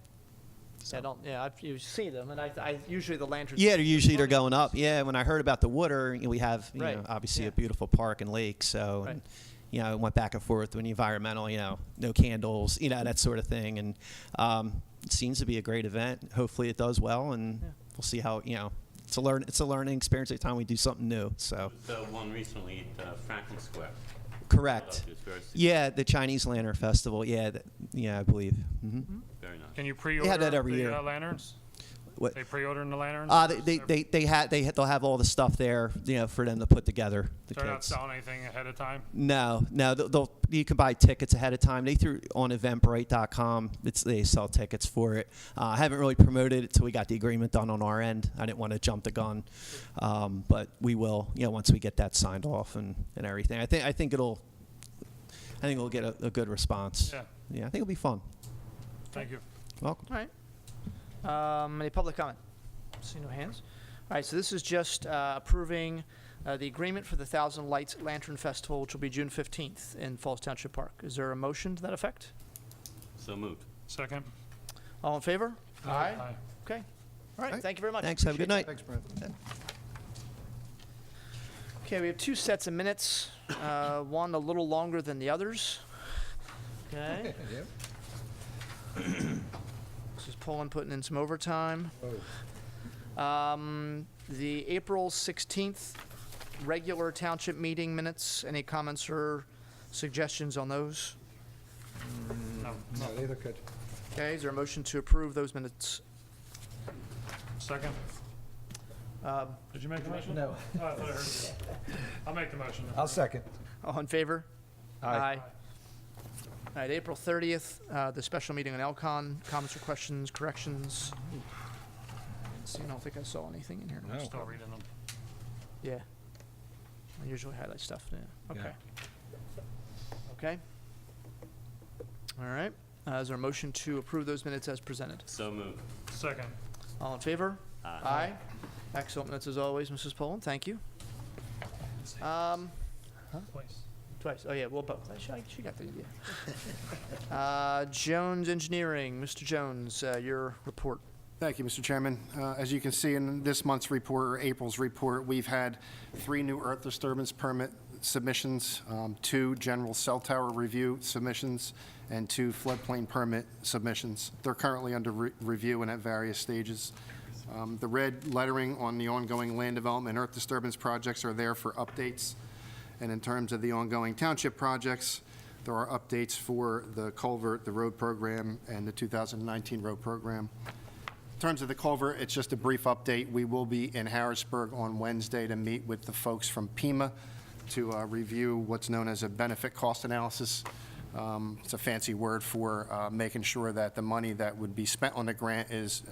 So. You see them, and I usually the lanterns. Yeah, they're going up. Yeah, when I heard about the water, we have obviously Yeah. a beautiful park and lake. So. Right. And, I went back and forth with the environmental, no candles, that sort of thing. And it seems to be a great event. Hopefully it does well, and we'll see how, it's a learning experience every time we do something new. So. The one recently at Franklin Square. Correct. It was very Yeah, the Chinese Lantern Festival. Yeah, I believe. Mm-hmm. Very nice. Can you pre-order They have that every the year. Lanterns? What? They pre-ordering the lanterns? They'll have all the stuff there, for them to put together. The They're not kits. selling anything ahead of time? No. You can buy tickets ahead of time. They threw on Eventbrite.com. They sell tickets for it. I haven't really promoted it until we got the agreement done on our end. I didn't want to jump the gun, but we will. Once we get that signed off and everything. I think it'll get a good response. Yeah. I think it'll be fun. Thank you. Welcome. All right. Any public comment? See no hands. All right, so this is just approving the agreement for the Thousand Lights Lantern Festival, which will be June 15th in Falls Township Park. Is there a motion to that effect? So moved. Second. All in favor? Aye. Okay. All right, thank you very much. Thanks. Have a good night. Thanks, Brent. Okay, we have two sets of minutes, one a little longer than the others. Okay. This is Poland putting in some overtime. The April 16th regular township meeting minutes, any comments or suggestions on those? No. No, they look good. Okay, is there a motion to approve those minutes? Second. Did you make the motion? No. Oh, I thought I heard you. I'll make the motion. I'll second. All in favor? Aye. All right, April 30th, the special meeting on Elcon, comments or questions, corrections? See, I don't think I saw anything in here. I'm still reading them. Yeah. I usually highlight stuff, yeah. Okay. Okay. All right. Is there a motion to approve those minutes as presented? So moved. Second. All in favor? Aye. Excellent minutes as always, Mrs. Poland. Thank you. Twice. Twice. Oh, yeah, well, both. She got the idea. Jones Engineering. Mr. Jones, your report. Thank you, Mr. Chairman. As you can see in this month's report, or April's report, we've had 3 new earth disturbance permit submissions, 2 general cell tower review submissions, and 2 floodplain permit submissions. They're currently under review and at various stages. The red lettering on the ongoing land development and earth disturbance projects are there for updates. And in terms of the ongoing township projects, There are updates for the culvert, the road program, and the 2019 road program. In terms of the culvert, it's just a brief update. We will be in Harrisburg on Wednesday to meet with the folks from PEMA to review what's known as a benefit cost analysis. It's a fancy word for making sure that the money that would be spent on the grant is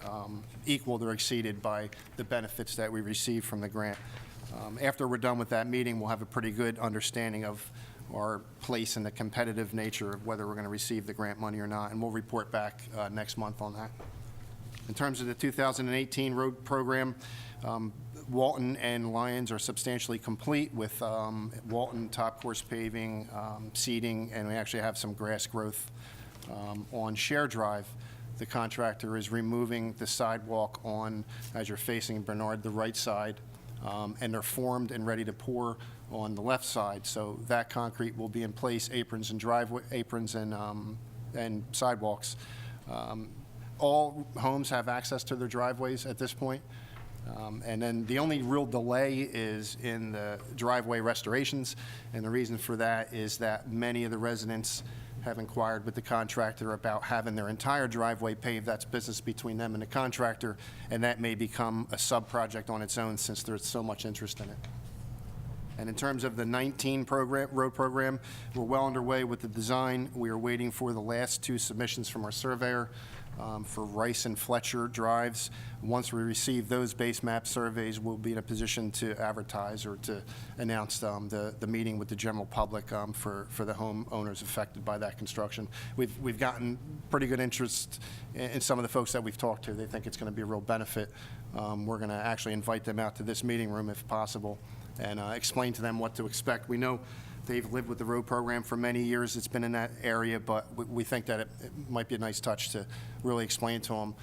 equaled or exceeded by the benefits that we receive from the grant. After we're done with that meeting, we'll have a pretty good understanding of our place in the competitive nature of whether we're going to receive the grant money or not, and we'll report back next month on that. In terms of the 2018 road program, Walton and Lyons are substantially complete with Walton top course paving, seeding, and we actually have some grass growth on Share Drive. The contractor is removing the sidewalk on, as you're facing Bernard, the right side, and they're formed and ready to pour on the left side. So that concrete will be in place, aprons and driveway aprons and sidewalks. All homes have access to their driveways at this point. And then the only real delay is in the driveway restorations. And the reason for that is that many of the residents have inquired with the contractor about having their entire driveway paved. That's business between them and the contractor. And that may become a sub-project on its own since there's so much interest in it. And in terms of the 19 road program, we're well underway with the design. We are waiting for the last 2 submissions from our surveyor for Rice and Fletcher drives. Once we receive those base map surveys, we'll be in a position to advertise or to announce the meeting with the general public for the homeowners affected by that construction. We've gotten pretty good interest in some of the folks that we've talked to. They think it's going to be a real benefit. We're going to actually invite them out to this meeting room if possible and explain to them what to expect. We know they've lived with the road program for many years. It's been in that area, but we think that it might be a nice touch to really explain to them,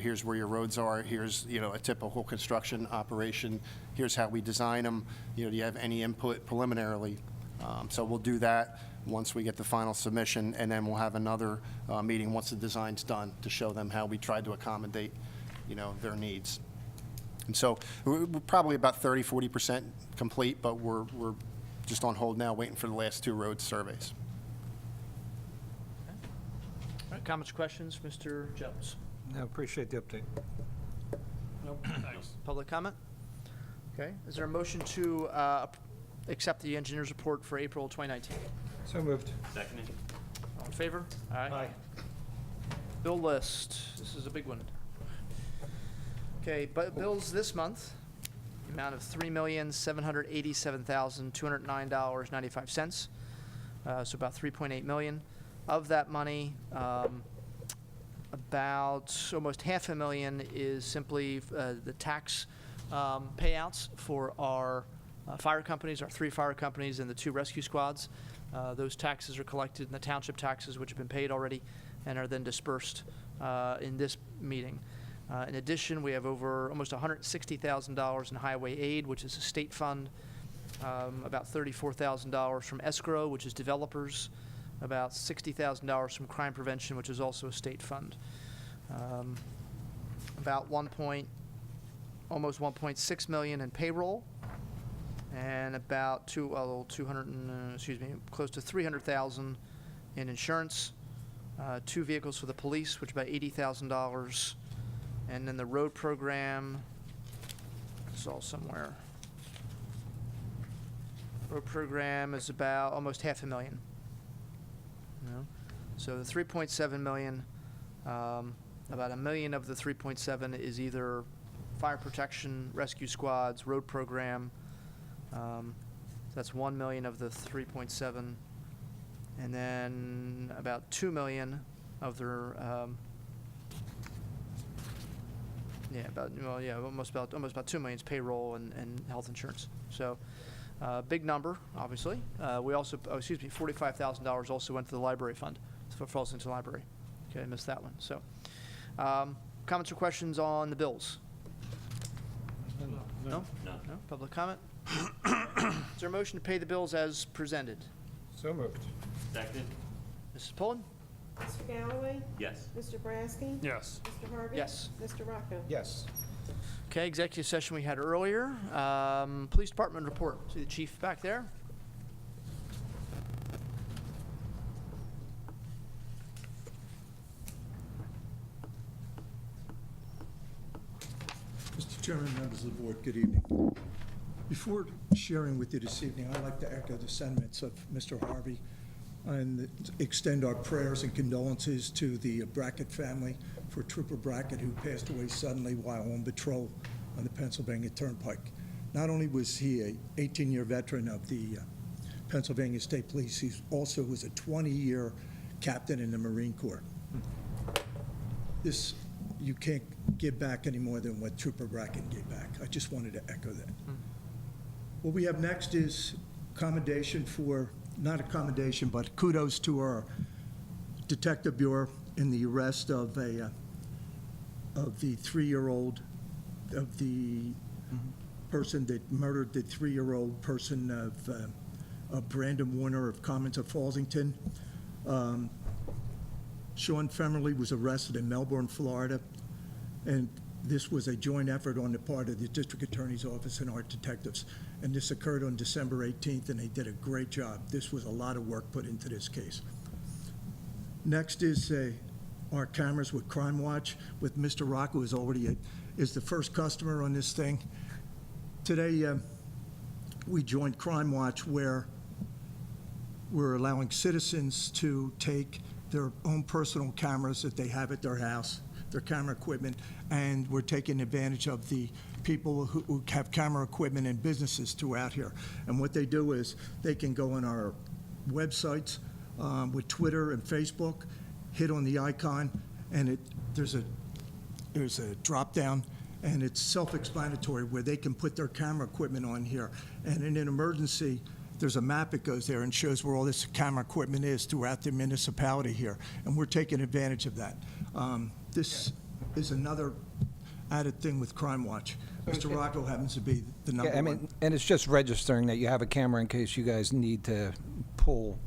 here's where your roads are, here's, a typical construction operation, here's how we design them, do you have any input preliminarily? So we'll do that once we get the final submission, and then we'll have another meeting once the design's done to show them how we tried to accommodate, their needs. And so we're probably about 30–40% complete, but we're just on hold now, waiting for the last 2 road surveys. All right, comments, questions, Mr. Jones? I appreciate the update. Nope, thanks. Public comment? Okay, is there a motion to accept the engineer's report for April 2019? So moved. Seconded. All in favor? Aye. Bill list, this is a big one. Okay, but bills this month, the amount of $3,787,209.95, so about $3.8 million. Of that money, about almost $500,000 is simply the tax payouts for our fire companies, our 3 fire companies and the 2 rescue squads. Those taxes are collected in the township taxes, which have been paid already and are then dispersed in this meeting. In addition, we have over almost $160,000 in highway aid, which is a state fund, about $34,000 from escrow, which is developers, about $60,000 from crime prevention, which is also a state fund, about almost $1.6 million in payroll, and about close to $300,000 in insurance, 2 vehicles for the police, which is about $80,000. And then the road program, it's all somewhere. Road program is about almost $500,000. So the 3.7 million, about $1 million of the 3.7 is either fire protection, rescue squads, road program. That's 1 million of the 3.7, and then about 2 million of their. Almost about 2 million is payroll and health insurance. So, big number, obviously. We also, $45,000 also went to the library fund for Fallston Library. Okay, I missed that one. So, comments or questions on the bills? No. Public comment? Is there a motion to pay the bills as presented? So moved. Seconded. Mrs. Pullen? Mr. Galloway? Yes. Mr. Brasky? Yes. Mr. Harvey? Yes. Mr. Rocco? Yes. Okay, executive session we had earlier. Police department report. See the chief back there? Chairman, members of the board, good evening. Before sharing with you this evening, I'd like to echo the sentiments of Mr. Harvey and extend our prayers and condolences to the Brackett family for Trooper Brackett, who passed away suddenly while on patrol on the Pennsylvania Turnpike. Not only was he a 18-year veteran of the Pennsylvania State Police, he also was a 20-year captain in the Marine Corps. This, you can't give back any more than what Trooper Brackett gave back. I just wanted to echo that. What we have next is commendation for, not a commendation, but kudos to our Detective Bureau in the arrest of the 3-year-old, of the person that murdered the 3-year-old person of Brandon Warner of Commons of Falsington. Sean Femerly was arrested in Melbourne, Florida, and this was a joint effort on the part of the District Attorney's Office and our detectives. And this occurred on December 18th, and they did a great job. This was a lot of work put into this case. Next is our cameras with Crime Watch, with Mr. Rock, who is already is the first customer on this thing. Today, we joined Crime Watch, where we're allowing citizens to take their own personal cameras that they have at their house, their camera equipment, and we're taking advantage of the people who have camera equipment in businesses throughout here. And what they do is they can go on our websites with Twitter and Facebook, hit on the icon, and there's a drop down, and it's self-explanatory where they can put their camera equipment on here. And in an emergency, there's a map that goes there and shows where all this camera equipment is throughout the municipality here, and we're taking advantage of that. This is another added thing with Crime Watch. Mr. Rocco happens to be the number one. And it's just registering that you have a camera in case you guys need to pull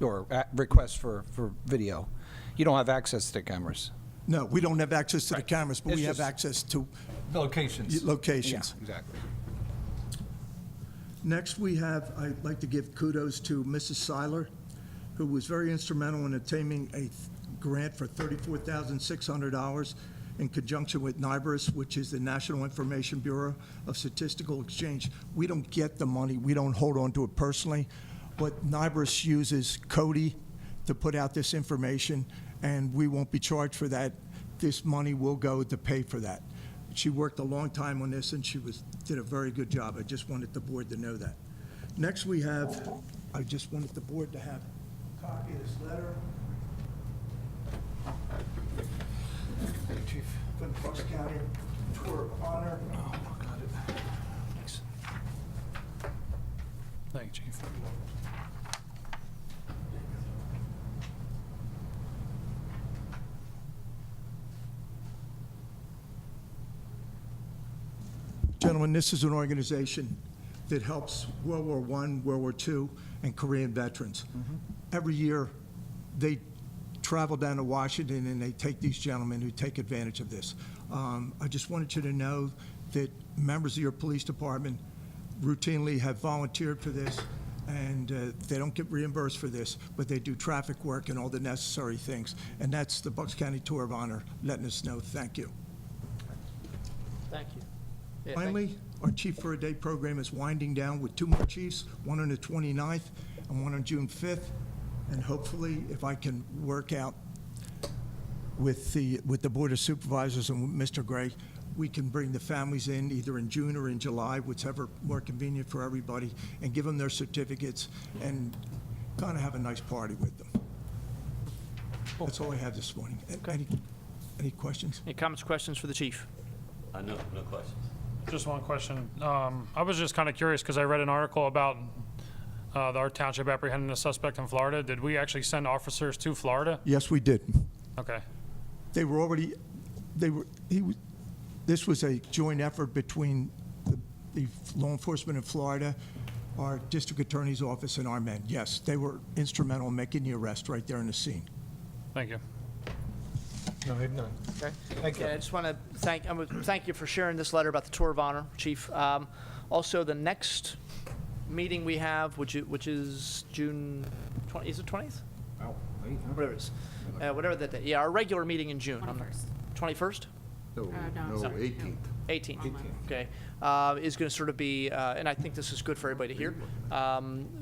or request for video. You don't have access to the cameras. No, we don't have access to the cameras, but we have access to locations. Locations. Yeah, exactly. Next, I'd like to give kudos to Mrs. Seiler, who was very instrumental in obtaining a grant for $34,600 in conjunction with NIBRS, which is the National Information Bureau of Statistical Exchange. We don't get the money. We don't hold on to it personally, but NIBRS uses Cody to put out this information, and we won't be charged for that. This money will go to pay for that. She worked a long time on this, and she did a very good job. I just wanted the board to know that. Next, I just wanted the board to have a copy of this letter. Chief. From the Bucks County Tour of Honor. Oh, got it. Thanks. Thank you, Chief. Gentlemen, this is an organization that helps World War I, World War II, and Korean veterans. Every year, they travel down to Washington, and they take these gentlemen who take advantage of this. I just wanted you to know that members of your police department routinely have volunteered for this, and they don't get reimbursed for this, but they do traffic work and all the necessary things. And that's the Bucks County Tour of Honor letting us know. Thank you. Thank you. Yeah, Finally, our Chief for a Day program is winding down with 2 more chiefs, one on the 29th and one on June 5th. And hopefully, if I can work out with the Board of Supervisors and with Mr. Gray, we can bring the families in either in June or in July, whichever more convenient for everybody, and give them their certificates and kind of have a nice party with them. That's all I have this morning. Any questions? Any comments, questions for the chief? No questions. Just one question. I was just kind of curious because I read an article about our township apprehending a suspect in Florida. Did we actually send officers to Florida? Yes, we did. Okay. They were already, this was a joint effort between the law enforcement in Florida, our district attorney's office, and our men. Yes, they were instrumental in making the arrest right there in the scene. Thank you. No, I have none. Okay. Thank you. Yeah, I just want to thank you for sharing this letter about the Tour of Honor, Chief. Also, the next meeting we have, which is June 20, is it 20th? Oh, wait, huh? Whatever it is. Whatever that day. Yeah, our regular meeting in June. 21st. No, no, 18th. 18th, okay, is going to sort of be, and I think this is good for everybody to hear,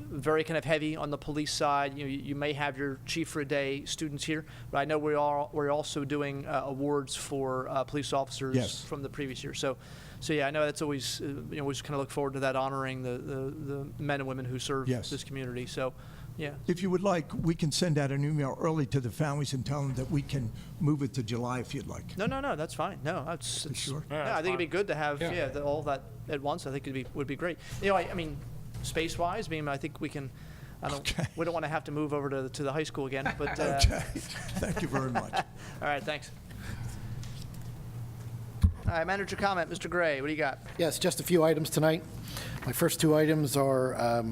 very kind of heavy on the police side. You may have your chief for a day students here, but I know we're also doing awards for police officers Yes. from the previous year. So yeah, I know that's always, we just kind of look forward to that, honoring the men and women who serve Yes. this community. So, yeah. If you would like, we can send out an email early to the families and tell them that we can move it to July if you'd like. No, that's fine. No, it's sure? Yeah, I think it'd be good to have all that at once. I think would be great. I mean, space-wise, I think we can. We don't want to have to move over to the high school again, but. Okay. Thank you very much. All right, thanks. All right, manager comment, Mr. Gray, what do you got? Yes, just a few items tonight. My first two items are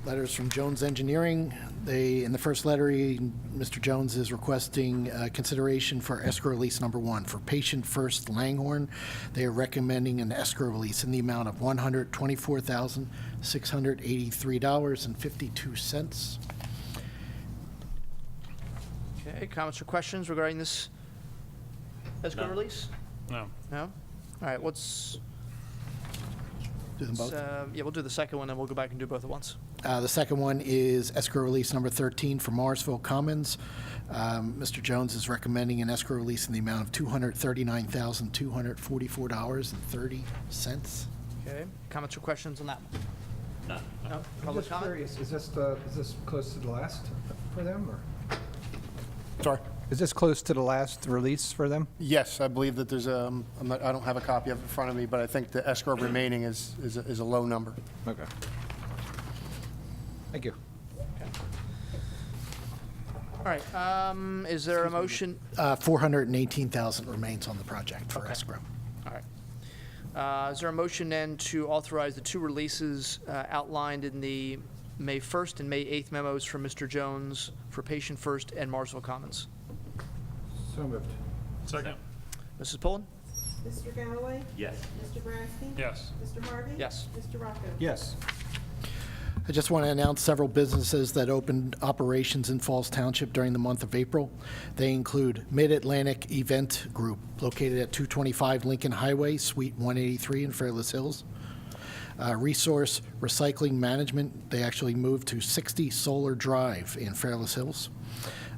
letters from Jones Engineering. In the first letter, Mr. Jones is requesting consideration for escrow release number 1 for Patient First Langhorne. They are recommending an escrow release in the amount of $124,683.52. Okay, comments or questions regarding this escrow release? No. No? All right, let's. Do them both? Yeah, we'll do the second one, and we'll go back and do both at once. The second one is escrow release number 13 for Morrisville Commons. Mr. Jones is recommending an escrow release in the amount of $239,244.30. Okay, comments or questions on that one? No. No? I'm Public just comment? curious, is this close to the last for them, or? Sorry? Is this close to the last release for them? Yes, I believe that there's I don't have a copy of it in front of me, but I think the escrow remaining is a low number. Okay. Thank you. All right, is there a motion? $418,000 remains on the project for Okay. escrow. All right. Is there a motion then to authorize the two releases outlined in the May 1st and May 8th memos from Mr. Jones for Patient First and Marsville Commons? So moved. Second. Mrs. Pullen? Mr. Galloway? Yes. Mr. Brasky? Yes. Mr. Harvey? Yes. Mr. Rocco? Yes. I just want to announce several businesses that opened operations in Falls Township during the month of April. They include Mid-Atlantic Event Group, located at 225 Lincoln Highway, Suite 183 in Fairless Hills. Resource Recycling Management, they actually moved to 60 Solar Drive in Fairless Hills.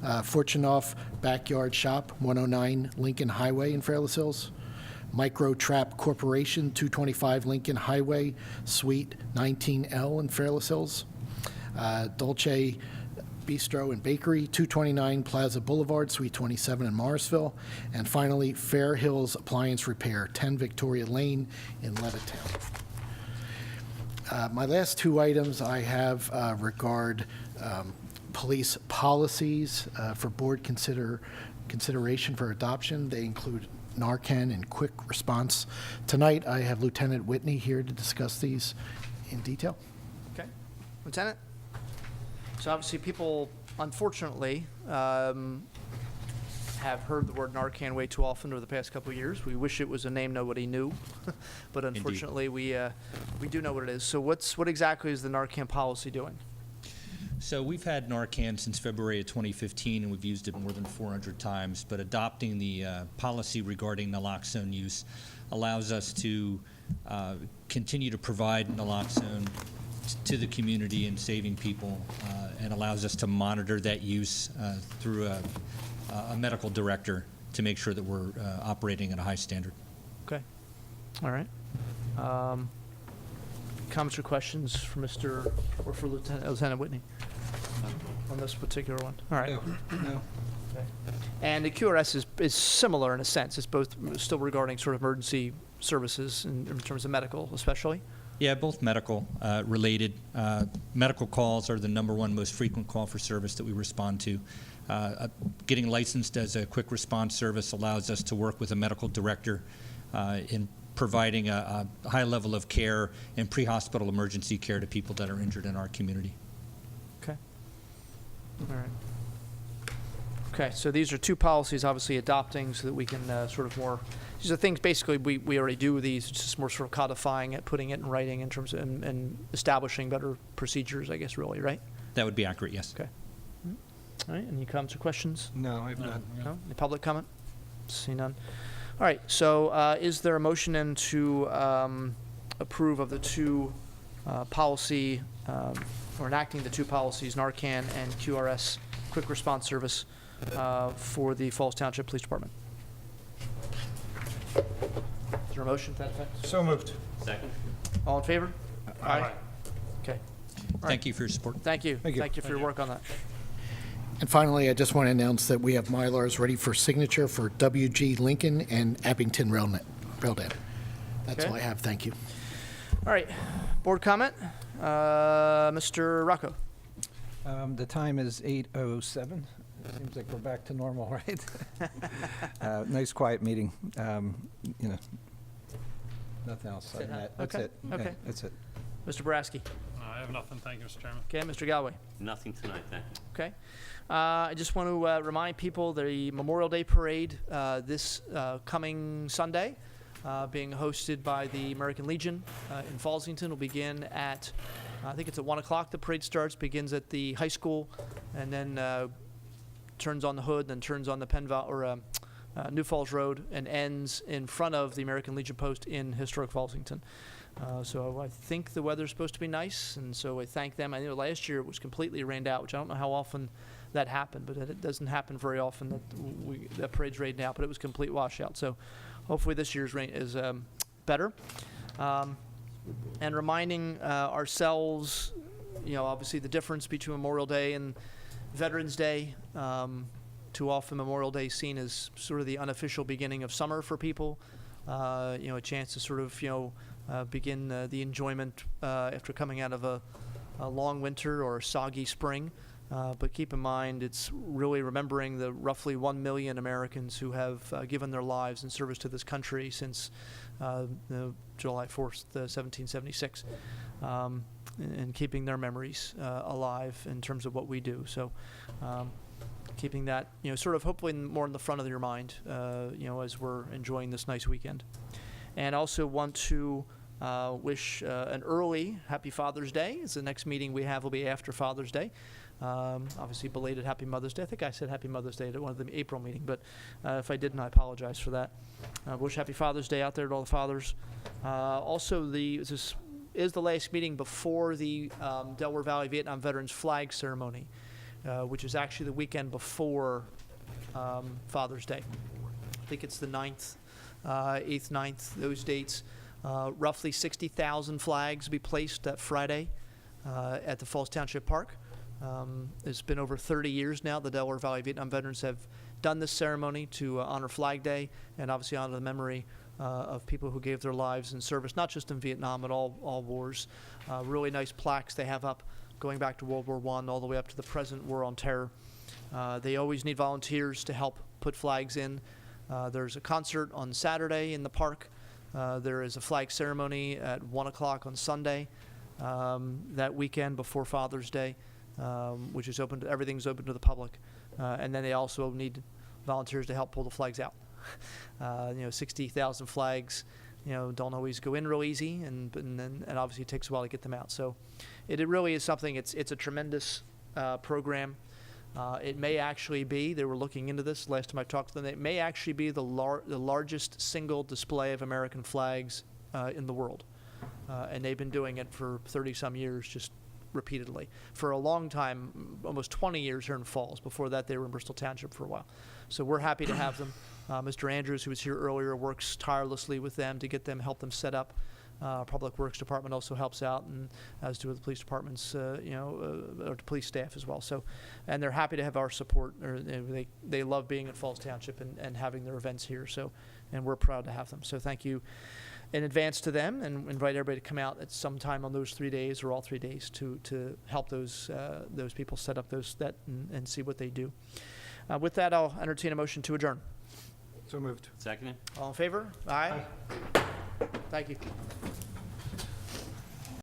Fortunoff Backyard Shop, 109 Lincoln Highway in Fairless Hills. Micro Trap Corporation, 225 Lincoln Highway, Suite 19L in Fairless Hills. Dolce Bistro and Bakery, 229 Plaza Boulevard, Suite 27 in Morrisville. And finally, Fair Hills Appliance Repair, 10 Victoria Lane in Levittown. My last two items I have regard police policies for board consideration for adoption. They include Narcan and quick response. Tonight, I have Lieutenant Whitney here to discuss these in detail. Okay. Lieutenant? So obviously people, unfortunately, have heard the word Narcan way too often over the past couple of years. We wish it was a name nobody knew, but unfortunately we do know what it is. So what exactly is the Narcan policy doing? So we've had Narcan since February of 2015, and we've used it more than 400 times. But adopting the policy regarding naloxone use allows us to continue to provide naloxone to the community and saving people, and allows us to monitor that use through a medical director to make sure that we're operating at a high standard. Okay. All right. Comments or questions for Mr. or for Lieutenant Whitney on this particular one? All right. No. Okay. And the QRS is similar in a sense. It's both still regarding sort of emergency services in terms of medical, especially. Yeah, both medical related. Medical calls are the #1 most frequent call for service that we respond to. Getting licensed as a quick response service allows us to work with a medical director in providing a high level of care and pre-hospital emergency care to people that are injured in our community. Okay. All right. Okay, so these are two policies obviously adopting so that we can sort of more, these are things basically we already do these, it's just more sort of codifying it, putting it in writing in terms of, and establishing better procedures, I guess, really, right? That would be accurate, yes. Okay. All right, any comments or questions? No, I've not. No? Any public comment? See none. All right, so is there a motion then to approve of the two policy, or enacting the two policies, Narcan and QRS, Quick Response Service, for the Falls Township Police Department? Is there a motion to that effect? So moved. Second. All in favor? Aye. Okay. Thank you for your support. Thank you. Thank you. Thank you for your work on that. And finally, I just want to announce that we have Mylars ready for signature for WG Lincoln and Abington Railnet. That's Okay. all I have. Thank you. All right, board comment? Mr. Rocco? The time is 8:07. Seems like we're back to normal, right? Nice quiet meeting. You know, nothing else. Other than that. That's Okay, it. Yeah, okay. that's it. Mr. Boraski? I have nothing. Thank you, Mr. Chairman. Okay, Mr. Galloway? Nothing tonight, thank you. Okay. I just want to remind people the Memorial Day Parade this coming Sunday, being hosted by the American Legion in Fallsington, will begin at, I think it's at 1 o'clock. The parade starts, begins at the high school, and then turns on the hood, then turns on the New Falls Road, and ends in front of the American Legion post in historic Fallsington. So I think the weather's supposed to be nice, and so I thank them. I know last year it was completely rained out, which I don't know how often that happened, but it doesn't happen very often that that parade's rained out, but it was complete washout. So hopefully this year's rain is better. And reminding ourselves, you know, obviously the difference between Memorial Day and Veterans Day. Too often Memorial Day is seen as sort of the unofficial beginning of summer for people. You know, a chance to sort of, you know, begin the enjoyment after coming out of a long winter or a soggy spring. But keep in mind, it's really remembering the roughly 1 million Americans who have given their lives in service to this country since July 4th, 1776, and keeping their memories alive in terms of what we do. So keeping that, you know, sort of hopefully more in the front of your mind, you know, as we're enjoying this nice weekend. And also want to wish an early Happy Father's Day, as the next meeting we have will be after Father's Day. Obviously, belated Happy Mother's Day. I think I said Happy Mother's Day at one of the April meeting, but if I didn't, I apologize for that. Wish Happy Father's Day out there to all the fathers. Also, this is the last meeting before the Delaware Valley Vietnam Veterans Flag Ceremony, which is actually the weekend before Father's Day. I think it's the 9th, 8th, 9th, those dates. Roughly 60,000 flags will be placed that Friday at the Falls Township Park. It's been over 30 years now. The Delaware Valley Vietnam Veterans have done this ceremony to honor Flag Day and obviously honor the memory of people who gave their lives in service, not just in Vietnam, but all wars. Really nice plaques they have up going back to World War I all the way up to the present War on Terror. They always need volunteers to help put flags in. There's a concert on Saturday in the park. There is a flag ceremony at 1 o'clock on Sunday that weekend before Father's Day. Which is open to, everything's open to the public. And then they also need volunteers to help pull the flags out. You know, 60,000 flags, you know, don't always go in real easy, and obviously it takes a while to get them out. So it really is something, it's a tremendous program. It may actually be, they were looking into this last time I talked to them, it may actually be the largest single display of American flags in the world. And they've been doing it for 30-some years, just repeatedly. For a long time, almost 20 years here in Falls. Before that, they were in Bristol Township for a while. So we're happy to have them. Mr. Andrews, who was here earlier, works tirelessly with them to get them, help them set up. Public Works Department also helps out, and as do the police departments, you know, or the police staff as well. So, and they're happy to have our support. Or they love being in Falls Township and having their events here. So, and we're proud to have them. So thank you in advance to them, and invite everybody to come out at some time on those 3 days or all 3 days to help those people set up and see what they do. With that, I'll entertain a motion to adjourn. So moved. Second. All in favor? Aye. Thank you.